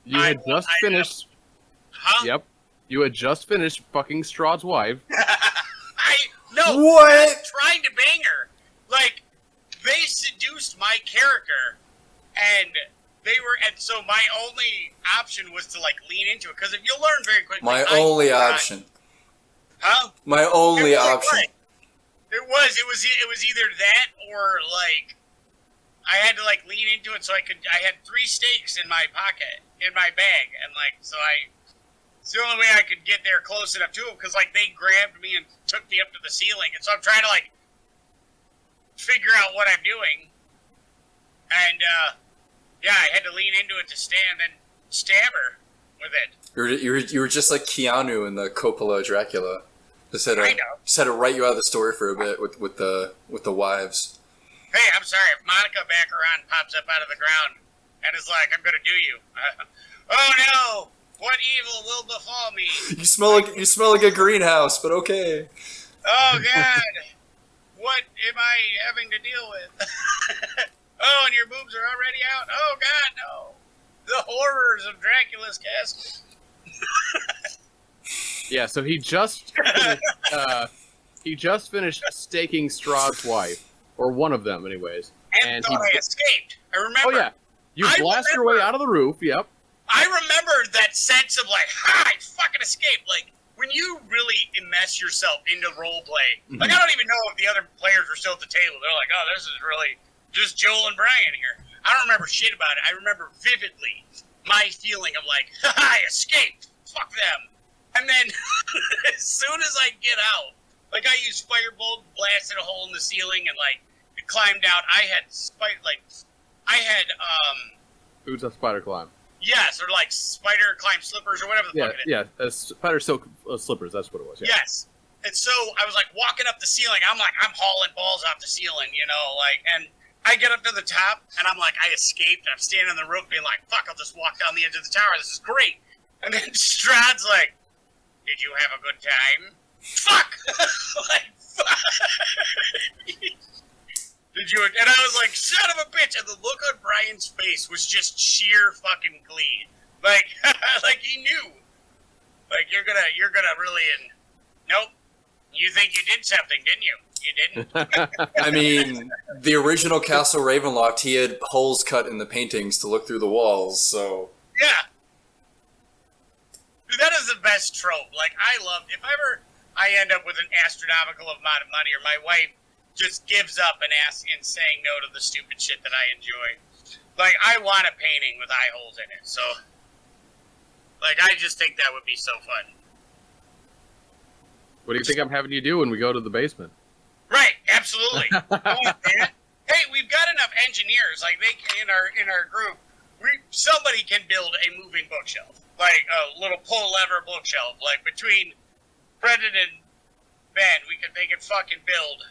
Speaker 3: You had just finished.
Speaker 1: Huh?
Speaker 3: Yep. You had just finished fucking Strahd's wife.
Speaker 1: No.
Speaker 2: What?
Speaker 1: I was trying to bang her. Like, they seduced my character, and so my only option was to like lean into it, because if you'll learn very quickly.
Speaker 2: My only option.
Speaker 1: Huh?
Speaker 2: My only
Speaker 1: It really
Speaker 2: option.
Speaker 1: was. It was either that or like I had to like lean into it so I had 3 steaks in my pocket, in my bag, and like so it's the only way I could get there close enough to them, because like they grabbed me and took me up to the ceiling, and so I'm trying to like figure out what I'm doing, and I had to lean into it to stand and stab her with it.
Speaker 2: You were just like Keanu in the Coppola Dracula. Just had to write you out of the story for a bit with the wives.
Speaker 1: Hey, I'm sorry if Monica Baccarat pops up out of the ground and is like, "I'm gonna do you." Oh no! What evil will befall me?
Speaker 2: You smell like a greenhouse, but okay.
Speaker 1: Oh God! What am I having to deal with? Oh, and your boobs are already out. Oh God, no! The horrors of Dracula's castle.
Speaker 3: Yeah, so he just finished staking Strahd's wife, or one of them, anyways.
Speaker 1: And thought I escaped. I remember.
Speaker 3: Oh yeah, you
Speaker 1: I
Speaker 3: blast your
Speaker 1: remember.
Speaker 3: way out of the roof. Yep.
Speaker 1: I remember that sense of like, ha, I fucking escaped. Like, when you really immerse yourself into role play, like, I don't even know if the other players were still at the table. They're like, oh, this is really just Joel and Brian here. I don't remember shit about it. I remember vividly my feeling of like, ha, I escaped. Fuck them. And then as soon as I get out, like, I used Firebolt, blasted a hole in the ceiling, and like, it climbed out. I had
Speaker 3: Who's a spider climb?
Speaker 1: yes, or like spider climb slippers or whatever the
Speaker 3: Yeah,
Speaker 1: fuck it is.
Speaker 3: yeah, spider silk slippers. That's what it was. Yeah.
Speaker 1: Yes. And so I was like walking up the ceiling. I'm hauling balls off the ceiling, you know, like, and I get up to the top and I'm like, I escaped. And I'm standing on the roof being like, fuck, I'll just walk down the edge of the tower. This is great. And then Strahd's like, did you have a good time? Fuck! Like, fuck. Did you? And I was like, son of a bitch. And the look on Brian's face was just sheer fucking glee. Like, like he knew. Like, you're gonna really, nope. You think you did something, didn't you? You didn't.
Speaker 2: I mean, the original Castle Ravenloft, he had holes cut in the paintings to look through the walls, so...
Speaker 1: Yeah. Dude, that is the best trope. Like, I love, if ever I end up with an astronomical amount of money, or my wife just gives up and saying no to the stupid shit that I enjoy. Like, I want a painting with eye holes in it, so... Like, I just think that would be so fun.
Speaker 3: What do you think I'm having you do when we go to the basement?
Speaker 1: Right, absolutely. Hey, we've got enough engineers. Like, they in our group, somebody can build a moving bookshelf, like a little pull lever bookshelf. Like, between Brendan and Ben, they could fucking build.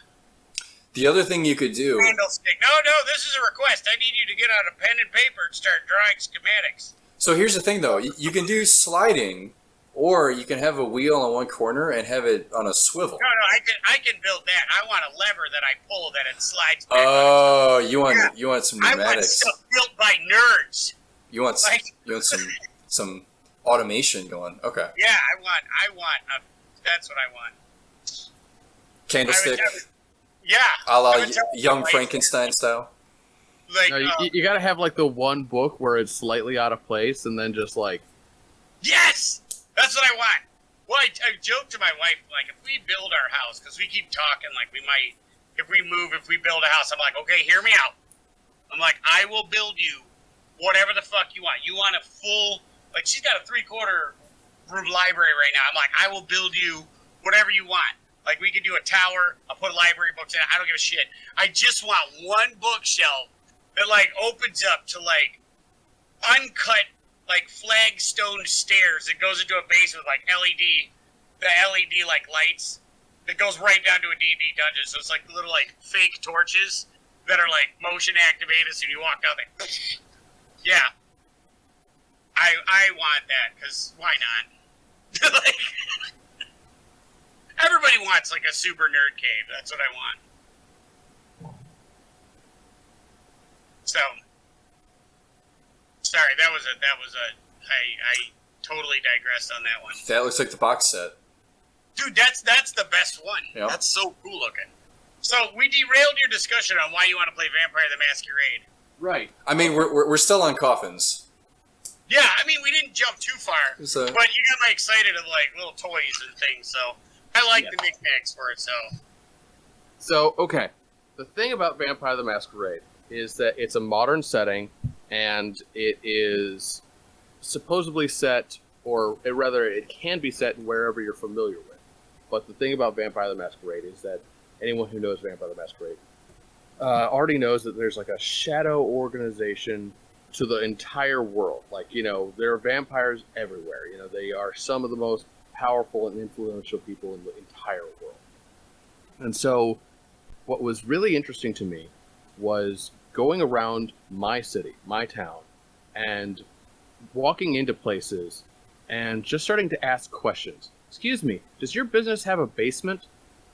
Speaker 2: The other thing you could do...
Speaker 1: Candlestick. No, this is a request. I need you to get out a pen and paper and start drawing schematics.
Speaker 2: So here's the thing, though. You can do sliding, or you can have a wheel on one corner and have it on a swivel.
Speaker 1: No, I can build that. I want a lever that I pull that it slides back.
Speaker 2: Oh, you want some
Speaker 1: I want
Speaker 2: pneumatics.
Speaker 1: stuff built by nerds.
Speaker 2: You want some automation going. Okay.
Speaker 1: Yeah, I want. That's what I want.
Speaker 2: Candlestick,
Speaker 1: Yeah.
Speaker 2: a la
Speaker 1: I would tell
Speaker 2: Young
Speaker 1: my wife,
Speaker 2: Frankenstein style.
Speaker 1: Like,
Speaker 3: No, you got to have like the one book where it's slightly out of place, and then just like
Speaker 1: yes, that's what I want. Well, I joked to my wife, like, if we build our house, because we keep talking, like, we might, if we build a house, I'm like, okay, hear me out. I'm like, I will build you whatever the fuck you want. You want a full, like, she's got a 3/4 room library right now. I'm like, I will build you whatever you want. Like, we could do a tower. I'll put library books in it. I don't give a shit. I just want one bookshelf that, like, opens up to, like, uncut, like, flagstone stairs that goes into a basement with, like, LED, like, lights that goes right down to a D&D dungeon. So it's, like, little, like, fake torches that are, like, motion activated, so you walk out, like, yeah. I want that, because why not? Like, everybody wants, like, a super nerd cave. That's what I want. So, sorry, I totally digressed on that one.
Speaker 2: That looks like the box set.
Speaker 1: Dude, that's the best one.
Speaker 2: Yep.
Speaker 1: That's so cool looking. So, we derailed your discussion on why you want to play Vampire the Masquerade.
Speaker 3: right.
Speaker 2: I mean, we're still on coffins.
Speaker 1: Yeah, I mean, we didn't jump too far,
Speaker 2: So-
Speaker 1: but you got me excited of, like, little toys and things, so I like the knickknacks for it, so.
Speaker 3: So, okay. The thing about Vampire the Masquerade is that it's a modern setting, and it is supposedly set, or rather, it can be set wherever you're familiar with. But the thing about Vampire the Masquerade is that anyone who knows Vampire the Masquerade already knows that there's like a shadow organization to the entire world. Like, you know, there are vampires everywhere. You know, they are some of the most powerful and influential people in the entire world. And so what was really interesting to me was going around my city, my town, and walking into places and just starting to ask questions. Excuse me, does your business have a basement?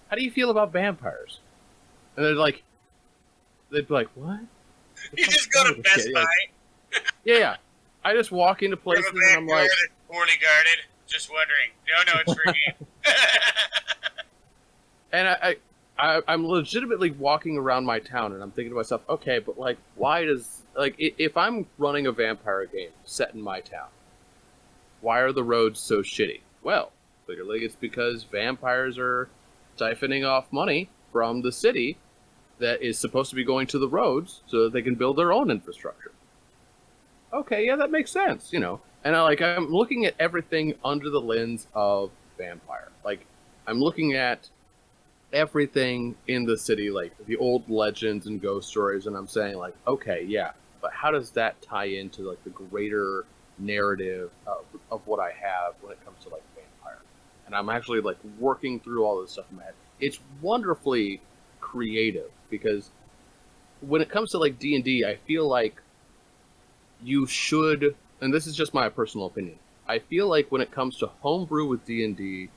Speaker 3: How do you feel about vampires? And they'd be like, what?
Speaker 1: You just go to Best Buy.
Speaker 3: Yeah. I just walk into
Speaker 1: You have
Speaker 3: places
Speaker 1: a
Speaker 3: and I'm
Speaker 1: backyard
Speaker 3: like,
Speaker 1: that's poorly guarded. Just wondering. No, it's for game.
Speaker 3: and I'm legitimately walking around my town and I'm thinking to myself, okay, but like, why does like if I'm running a vampire game set in my town, why are the roads so shitty? Well, clearly it's because vampires are siphoning off money from the city that is supposed to be going to the roads so that they can build their own infrastructure. Okay, yeah, that makes sense, you know. And I'm looking at everything under the lens of vampire. Like, I'm looking at everything in the city, like the old legends and ghost stories, and I'm saying like, okay, yeah, but how does that tie into like the greater narrative of what I have when it comes to like vampire? And I'm actually like working through all this stuff in my head. It's wonderfully creative because when it comes to like D&D, I feel like you should, and this is just my personal opinion, I feel like when it comes to homebrew with D&D,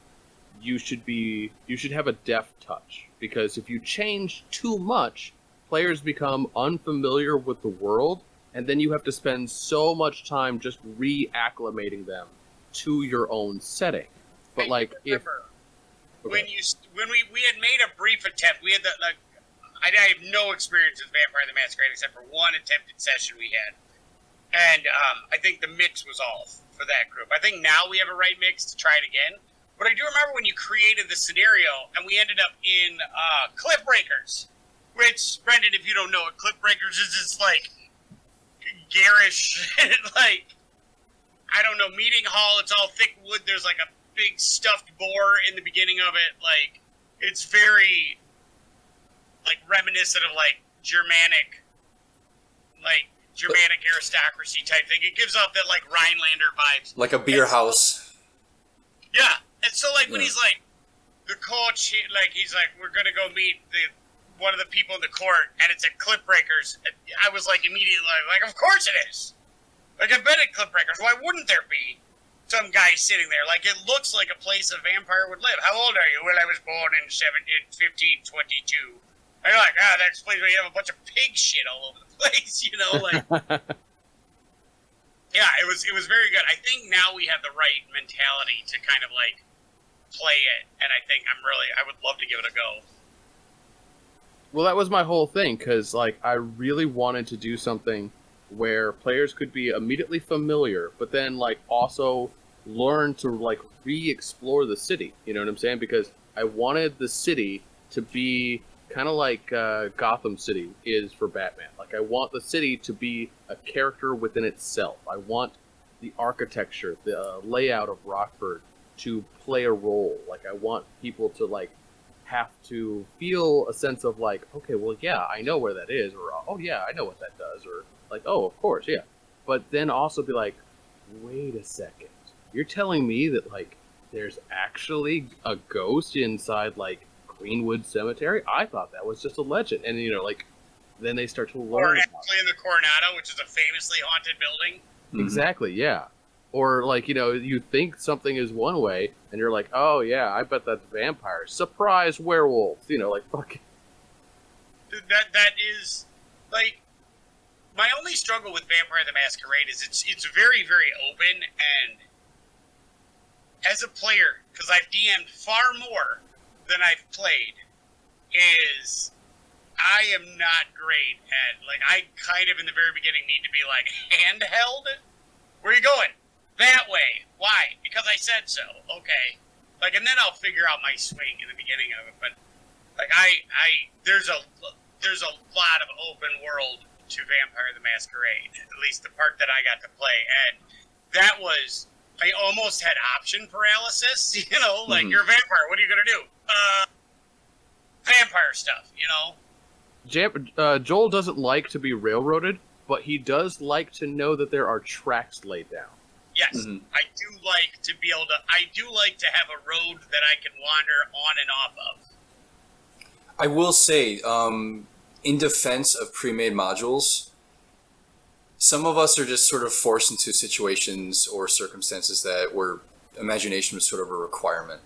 Speaker 3: you should have a deft touch, because if you change too much, players become unfamiliar with the world, and then you have to spend so much time just reacclimating them to your own setting. But like if
Speaker 1: when we had made a brief attempt, we had I have no experience with Vampire the Masquerade except for one attempted session we had, and I think the mix was off for that group. I think now we have a right mix to try it again. But I do remember when you created the scenario, and we ended up in Cliff Breakers, which, Brendan, if you don't know it, Cliff Breakers is this, like, garish, like, I don't know, meeting hall. It's all thick wood. There's, like, a big stuffed boar in the beginning of it. Like, it's very, like, reminiscent of, like, Germanic aristocracy type thing. It gives off that, like, Rhinelander vibes.
Speaker 2: Like a beer house.
Speaker 1: Yeah. And so, like, when he's like, the coach, he's like, we're going to go meet one of the people in the court, and it's at Cliff Breakers. And I was, like, immediately like, of course it is. Like, I've been at Cliff Breakers. Why wouldn't there be some guy sitting there? Like, it looks like a place a vampire would live. How old are you? Well, I was born in 1522. And you're like, that explains why you have a bunch of pig shit all over the place, you know? Like, yeah, it was very good. I think now we have the right mentality to kind of, like, play it, and I think I would love to give it a go.
Speaker 3: Well, that was my whole thing, because like I really wanted to do something where players could be immediately familiar, but then like also learn to like re-explore the city. You know what I'm saying? Because I wanted the city to be kind of like Gotham City is for Batman. Like I want the city to be a character within itself. I want the architecture, the layout of Rockford to play a role. Like I want people to like have to feel a sense of like, okay, well, yeah, I know where that is, or oh yeah, I know what that does, or like, oh, of course, yeah. But then also be like, wait a second, you're telling me that like there's actually a ghost inside like Greenwood Cemetery? I thought that was just a legend. And you know, like then they start to learn.
Speaker 1: Or actually in the Coronado, which is a famously haunted building.
Speaker 3: Exactly, yeah. Or like, you know, you think something is one way, and you're like, oh yeah, I bet that's vampires. Surprise, werewolves. You know, like fuck.
Speaker 1: That is like my only struggle with Vampire the Masquerade is it's very, very open, and as a player, because I've DM'd far more than I've played, is I am not great at, like, I kind of in the very beginning need to be like handheld. Where are you going? That way. Why? Because I said so. Okay. Like, and then I'll figure out my swing in the beginning of it. But like, there's a lot of open world to Vampire the Masquerade. At least the part that I got to play, and that was, I almost had option paralysis. You know, like you're a vampire. What are you gonna do? Vampire stuff. You know.
Speaker 3: Joel doesn't like to be railroaded, but he does like to know that there are tracks laid down.
Speaker 1: Yes, I do like to be able to. I do like to have a road that I can wander on and off of.
Speaker 2: I will say, in defense of pre-made modules, some of us are just sort of forced into situations or circumstances that where imagination was sort of a requirement.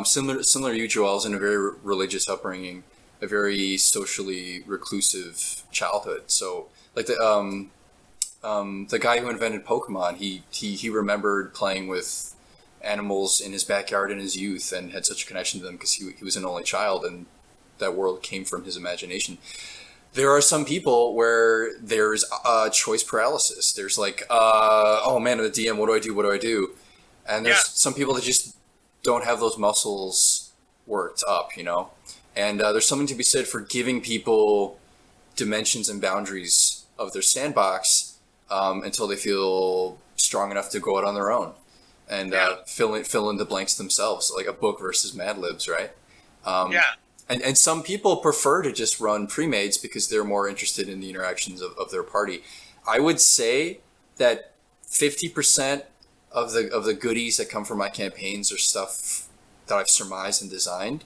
Speaker 2: Similar to you, Joel, is in a very religious upbringing, a very socially reclusive childhood. So, like the guy who invented Pokemon, he remembered playing with animals in his backyard in his youth and had such a connection to them because he was an only child and that world came from his imagination. There are some people where there's choice paralysis. There's like, oh man, I'm the DM, what do I do? What do I do? And there's some people that just don't have those muscles worked up, you know? And there's something to be said for giving people dimensions and boundaries of their sandbox until they feel strong enough to go out on their own and fill in the blanks themselves, like a book versus Mad Libs, right? And some people prefer to just run pre-mades because they're more interested in the interactions of their party. I would say that 50% of the goodies that come from my campaigns are stuff that I've surmised and designed.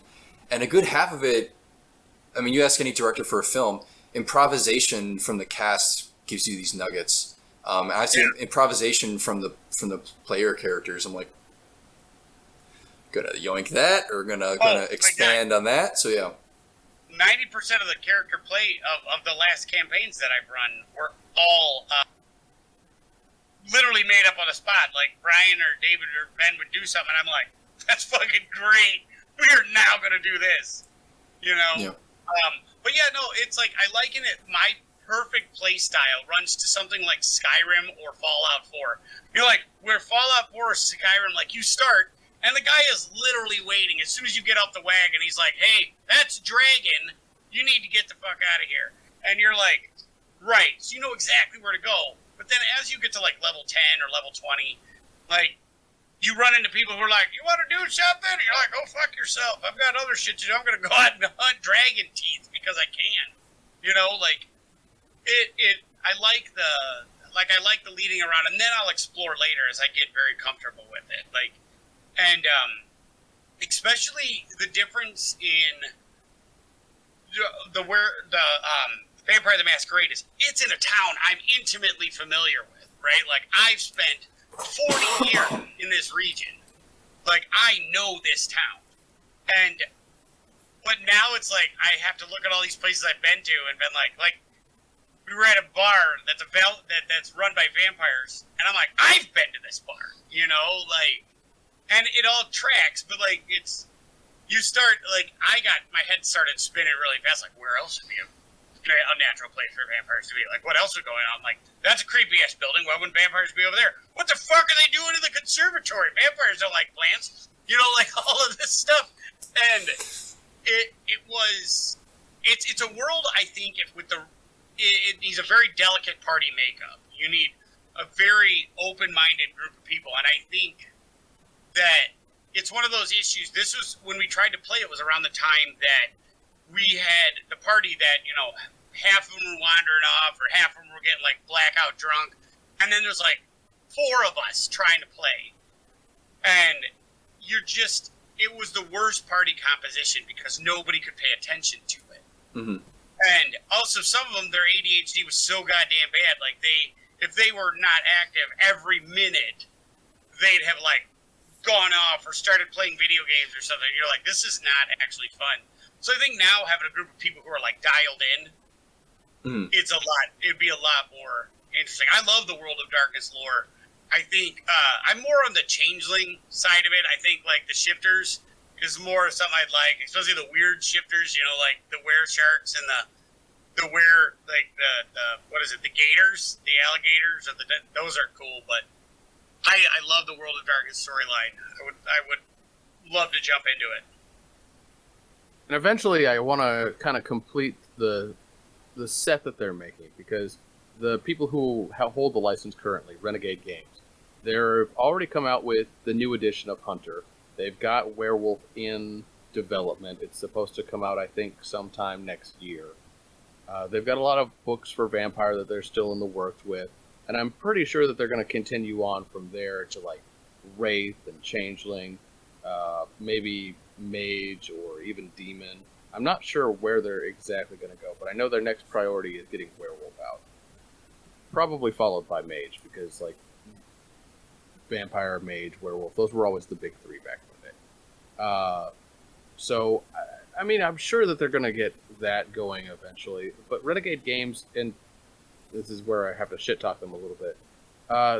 Speaker 2: And a good half of it, I mean, you ask any director for a film, improvisation from the cast gives you these nuggets. I see improvisation from the player characters. I'm like, gonna yoink that or gonna expand on that. So yeah.
Speaker 1: 90% of the character play of the last campaigns that I've run were all literally made up on the spot. Like Brian or David or Ben would do something, and I'm like, "That's fucking great. We are now gonna do this," you know.
Speaker 2: Yeah.
Speaker 1: But yeah, no, it's like I liken it. My perfect play style runs to something like Skyrim or Fallout 4. You're like where Fallout 4 or Skyrim, like you start. And the guy is literally waiting. As soon as you get off the wagon, he's like, hey, that's Dragon. You need to get the fuck out of here. And you're like, right. So you know exactly where to go. But then as you get to like level 10 or level 20, like you run into people who are like, you want to do something? And you're like, oh, fuck yourself. I've got other shit to do. I'm going to go out and hunt dragon teeth because I can. You know, like I like the leading around. And then I'll explore later as I get very comfortable with it. Like, and especially the difference in the Vampire the Masquerade is it's in a town I'm intimately familiar with, right? Like I've spent 40 years in this region. Like I know this town. But now it's like I have to look at all these places I've been to and been like we were at a bar that's run by vampires, and I'm like, I've been to this bar, you know, like. And it all tracks, but like you start like I got my head started spinning really fast. Like where else would be a natural place for vampires to be? Like what else is going on? Like that's a creepy ass building. Why wouldn't vampires be over there? What the fuck are they doing in the conservatory? Vampires don't like plants. You know, like all of this stuff. And it's a world I think it needs a very delicate party makeup. You need a very open-minded group of people, and I think that it's one of those issues. This was when we tried to play. It was around the time that we had the party that, you know, half of them were wandering off or half of them were getting like blackout drunk. And then there's like 4 of us trying to play. And it was the worst party composition because nobody could pay attention to it.
Speaker 2: Mm-hmm.
Speaker 1: And also some of them, their ADHD was so goddamn bad. Like if they were not active every minute, they'd have like gone off or started playing video games or something. You're like, this is not actually fun. So I think now having a group of people who are like dialed in, it'd be a lot more interesting. I love the World of Darkness lore. I think I'm more on the changeling side of it. I think like the shifters is more something I'd like, especially the weird shifters, you know, like the were sharks and the were like the what is it, the gators, the alligators, or those are cool, but I love the World of Darkness storyline. I would love to jump into it.
Speaker 3: And eventually, I want to kind of complete the set that they're making, because the people who hold the license currently, Renegade Games, they've already come out with the new edition of Hunter. They've got Werewolf in development. It's supposed to come out, I think, sometime next year. They've got a lot of books for Vampire that they're still in the works with. And I'm pretty sure that they're going to continue on from there to like Wraith and Changeling, maybe Mage or even Demon. I'm not sure where they're exactly going to go, but I know their next priority is getting Werewolf out. Probably followed by Mage, because like Vampire, Mage, Werewolf, those were always the big 3 back in the day. So, I mean, I'm sure that they're going to get that going eventually, but Renegade Games, and this is where I have to shit talk them a little bit.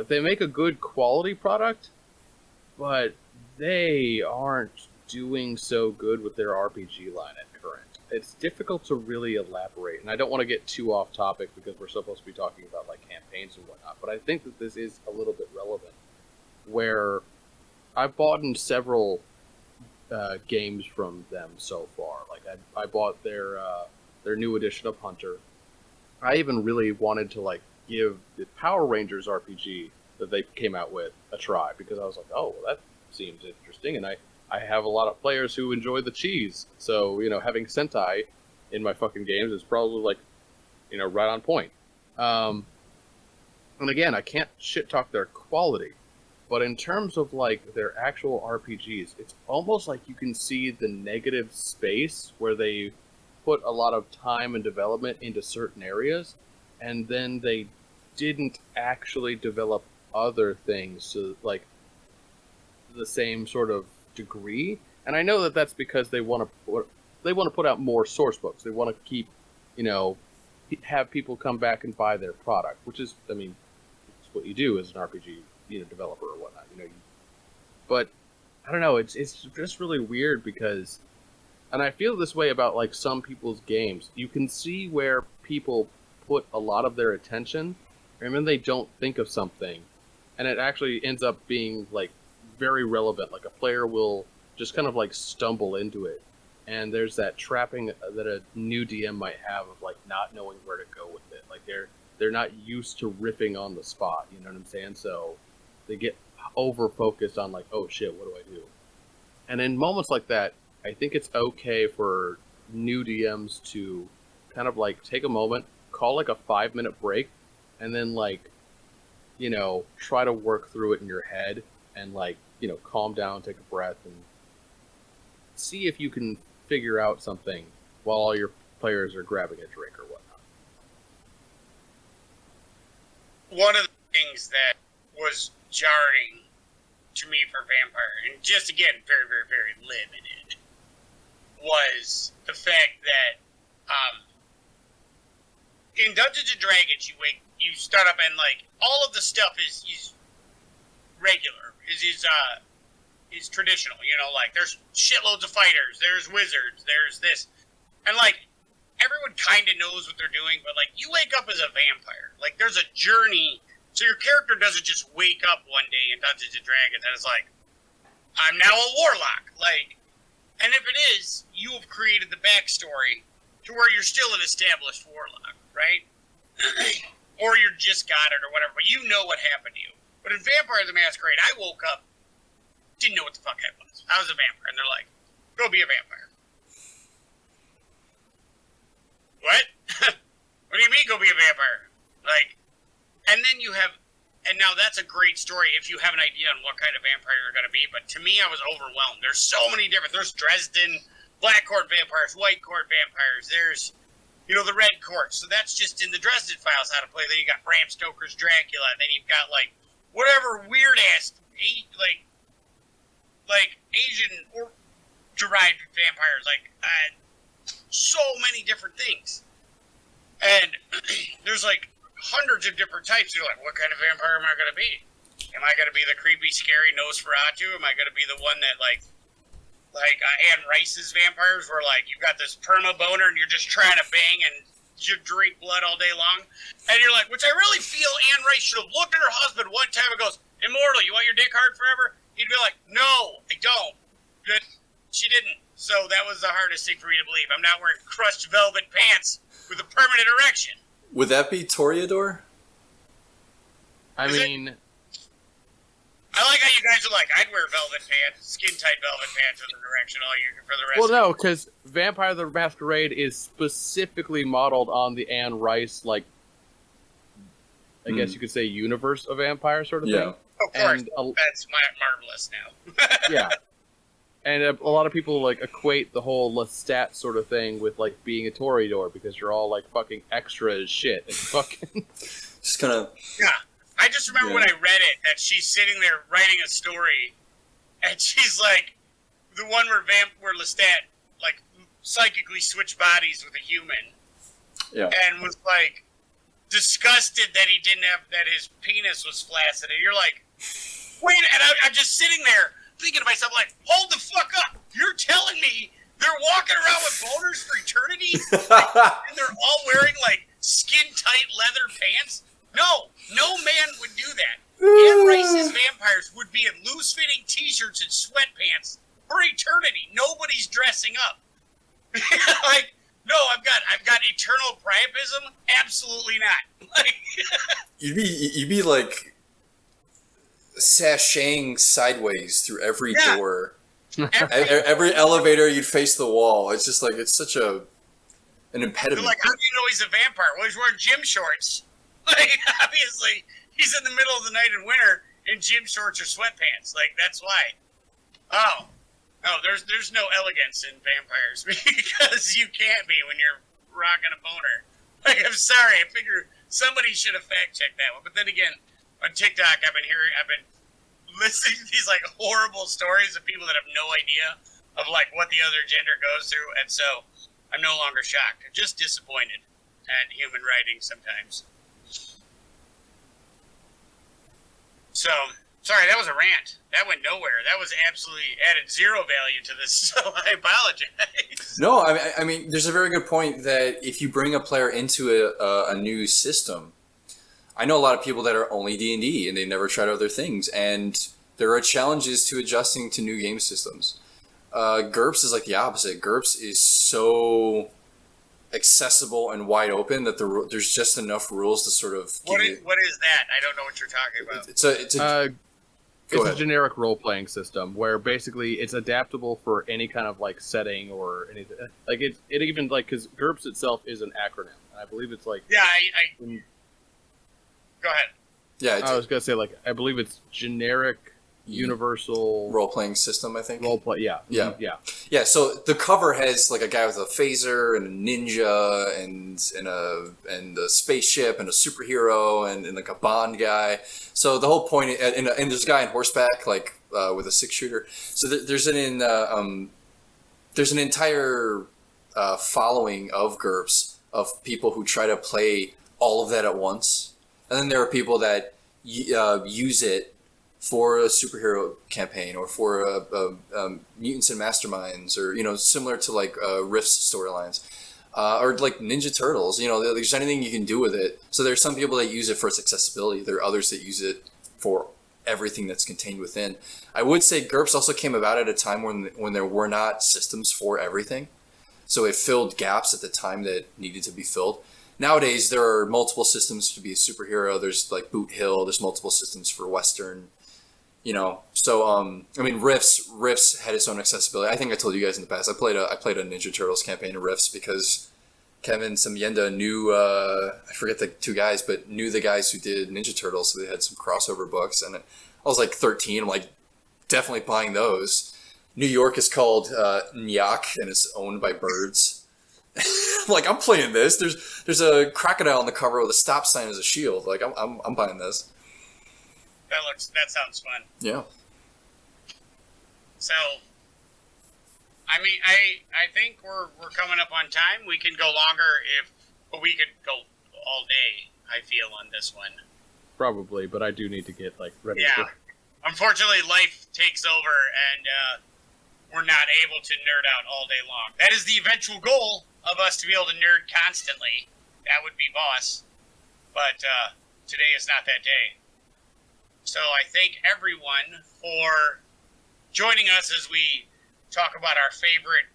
Speaker 3: They make a good quality product, but they aren't doing so good with their RPG line at current. It's difficult to really elaborate, and I don't want to get too off topic because we're supposed to be talking about like campaigns and whatnot, but I think that this is a little bit relevant, where I've bought in several games from them so far. Like I bought their new edition of Hunter. I even really wanted to like give the Power Rangers RPG that they came out with a try because I was like, oh, well, that seems interesting, and I have a lot of players who enjoy the cheese, so having Sentai in my fucking games is probably like right on point. And again, I can't shit talk their quality, but in terms of like their actual RPGs, it's almost like you can see the negative space where they put a lot of time and development into certain areas, and then they didn't actually develop other things to like the same sort of degree. And I know that that's because they want to put out more source books. They want to keep, have people come back and buy their product, which is, I mean, it's what you do as an RPG, developer or whatnot. But I don't know. It's just really weird because, and I feel this way about like some people's games. You can see where people put a lot of their attention, and then they don't think of something, and it actually ends up being like very relevant. Like a player will just kind of like stumble into it, and there's that trapping that a new DM might have of like not knowing where to go with it. Like they're not used to riffing on the spot, you know what I'm saying? So they get over focused on like, oh shit, what do I do? And in moments like that, I think it's okay for new DMs to kind of like take a moment, call like a 5-minute break, and then like try to work through it in your head and like calm down, take a breath, and see if you can figure out something while all your players are grabbing a drink or whatnot.
Speaker 1: One of the things that was jarring to me for Vampire, and just again, very, very, very limited, was the fact that in Dungeons and Dragons, you start up and like all of the stuff is regular, is traditional. Like there's shitloads of fighters, there's wizards, there's this, and like everyone kind of knows what they're doing, but like you wake up as a vampire, like there's a journey. So your character doesn't just wake up one day in Dungeons and Dragons and it's like, I'm now a warlock. Like, and if it is, you have created the backstory to where you're still an established warlock, right? Or you just got it or whatever, but you know what happened to you. But in Vampire the Masquerade, I woke up, didn't know what the fuck I was. I was a vampire, and they're like, go be a vampire. What? What do you mean go be a vampire? Like, and then you have, and now that's a great story if you have an idea on what kind of vampire you're going to be, but to me, I was overwhelmed. There's so many different, there's Dresden, Black Court vampires, White Court vampires, there's, the Red Court, so that's just in the Dresden Files how to play. Then you got Bram Stoker's Dracula, and then you've got, like, whatever weird-ass, like Asian or derived vampires, like, so many different things. And there's, like, hundreds of different types. You're like, what kind of vampire am I going to be? Am I going to be the creepy, scary Nosferatu? Am I going to be the one that, like Anne Rice's vampires, where, like, you've got this perma-boner and you're just trying to bang and you drink blood all day long? And you're like, which I really feel Anne Rice should have looked at her husband one time and goes, Immortal, you want your dick hard forever? He'd be like, no, I don't. But she didn't. So that was the hardest thing for me to believe. I'm not wearing crushed velvet pants with a permanent erection.
Speaker 2: Would that be Toreador?
Speaker 3: I mean,
Speaker 1: I like how you guys are like, I'd wear velvet pants, skin-tight velvet pants with an erection all year for the rest
Speaker 3: well,
Speaker 1: of
Speaker 3: no, because Vampire the Masquerade is specifically modeled on the Anne Rice, like, I guess you could say universe of vampire sort of thing.
Speaker 1: Of course,
Speaker 3: And
Speaker 1: that's marvelous now.
Speaker 3: yeah. And a lot of people, like, equate the whole Lestat sort of thing with, like, being a Toreador because you're all, like, fucking extra as shit. And fucking...
Speaker 2: Just kind of...
Speaker 1: Yeah. I just remember when I read it, that she's sitting there writing a story, and she's like, the one where Lestat, like, psychically switched bodies with a human.
Speaker 2: Yeah.
Speaker 1: And was like, disgusted that he didn't have that his penis was flaccid, and you're like, wait, and I'm just sitting there thinking to myself, like, hold the fuck up! You're telling me they're walking around with boners for eternity, and they're all wearing like skin tight leather pants? No man would do that. Anne Rice's vampires would be in loose fitting t-shirts and sweatpants for eternity. Nobody's dressing up. Like, no, I've got eternal priapism. Absolutely not. Like,
Speaker 2: you'd be like sashaying sideways through every door. Every elevator, you'd face the wall. It's just like, it's such an impediment.
Speaker 1: like, how do you know he's a vampire? Well, he's wearing gym shorts. Like, obviously, he's in the middle of the night in winter in gym shorts or sweatpants. Like, that's why. Oh, no, there's no elegance in vampires because you can't be when you're rocking a boner. Like, I'm sorry. I figure somebody should have fact checked that one. But then again, on TikTok, I've been listening to these like horrible stories of people that have no idea of like what the other gender goes through, and so I'm no longer shocked. I'm just disappointed at human writing sometimes. So, sorry, that was a rant. That went nowhere. That was absolutely added zero value to this, so I apologize.
Speaker 2: No, I mean, there's a very good point that if you bring a player into a new system, I know a lot of people that are only D&D and they never tried other things, and there are challenges to adjusting to new game systems. GURPS is like the opposite. GURPS is so accessible and wide open that there's just enough rules to sort of
Speaker 1: what is that? I don't know what you're talking about.
Speaker 2: It's
Speaker 3: a generic role-playing system where basically it's adaptable for any kind of like setting or anything. Like it even like, because GURPS itself is an acronym, and I believe it's like
Speaker 1: go ahead.
Speaker 2: Yeah,
Speaker 3: I was gonna say, like, I believe it's generic universal
Speaker 2: role-playing system, I think.
Speaker 3: Roleplay, yeah.
Speaker 2: Yeah, so the cover has like a guy with a phaser and a ninja and a spaceship and a superhero and like a Bond guy. So the whole point, and there's a guy on horseback like with a 6-shooter. So there's an entire following of GURPS of people who try to play all of that at once, and then there are people that use it for a superhero campaign or for mutants and masterminds, or similar to like Rift's storylines, or like Ninja Turtles. There's anything you can do with it. So there's some people that use it for its accessibility. There are others that use it for everything that's contained within. I would say GURPS also came about at a time when there were not systems for everything, so it filled gaps at the time that needed to be filled. Nowadays, there are multiple systems to be a superhero. There's like Boot Hill. There's multiple systems for Western. So I mean, Rifts had its own accessibility. I think I told you guys in the past. I played a Ninja Turtles campaign in Rifts because Kevin Samienda knew I forget the two guys, but knew the guys who did Ninja Turtles, so they had some crossover books. And I was like 13. I'm like, definitely buying those. New York is called Nyack, and it's owned by birds. I'm like, I'm playing this. There's a crocodile on the cover with a stop sign as a shield. Like, I'm buying this.
Speaker 1: That sounds fun.
Speaker 2: Yeah.
Speaker 1: So, I mean, I think we're coming up on time. We can go longer but we could go all day, I feel, on this one.
Speaker 3: Probably, but I do need to get like ready.
Speaker 1: Yeah. Unfortunately, life takes over, and we're not able to nerd out all day long. That is the eventual goal of us to be able to nerd constantly. That would be boss. But today is not that day. So I thank everyone for joining us as we talk about our favorite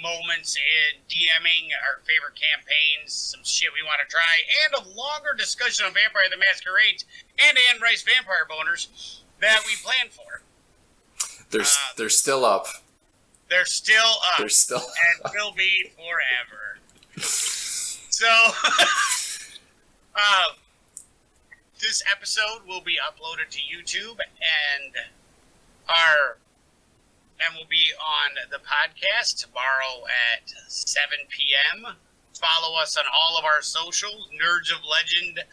Speaker 1: moments in DMing, our favorite campaigns, some shit we want to try, and a longer discussion on Vampire the Masquerades and Anne Rice vampire boners that we planned for.
Speaker 2: They're still up.
Speaker 1: They're still up.
Speaker 2: They're still
Speaker 1: and will be forever. So, this episode will be uploaded to YouTube and will be on the podcast tomorrow at 7 p.m. Follow us on all of our socials. Nerds of Legend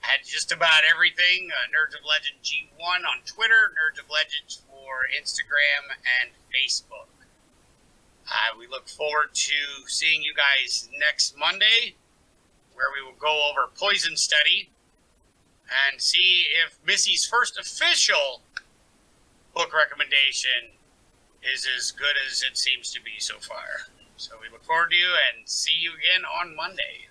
Speaker 1: at just about everything. Nerds of Legend G1 on Twitter. Nerds of Legends for Instagram and Facebook. We look forward to seeing you guys next Monday. where we will go over Poison Study and see if Missy's first official book recommendation is as good as it seems to be so far. So we look forward to you and see you again on Monday.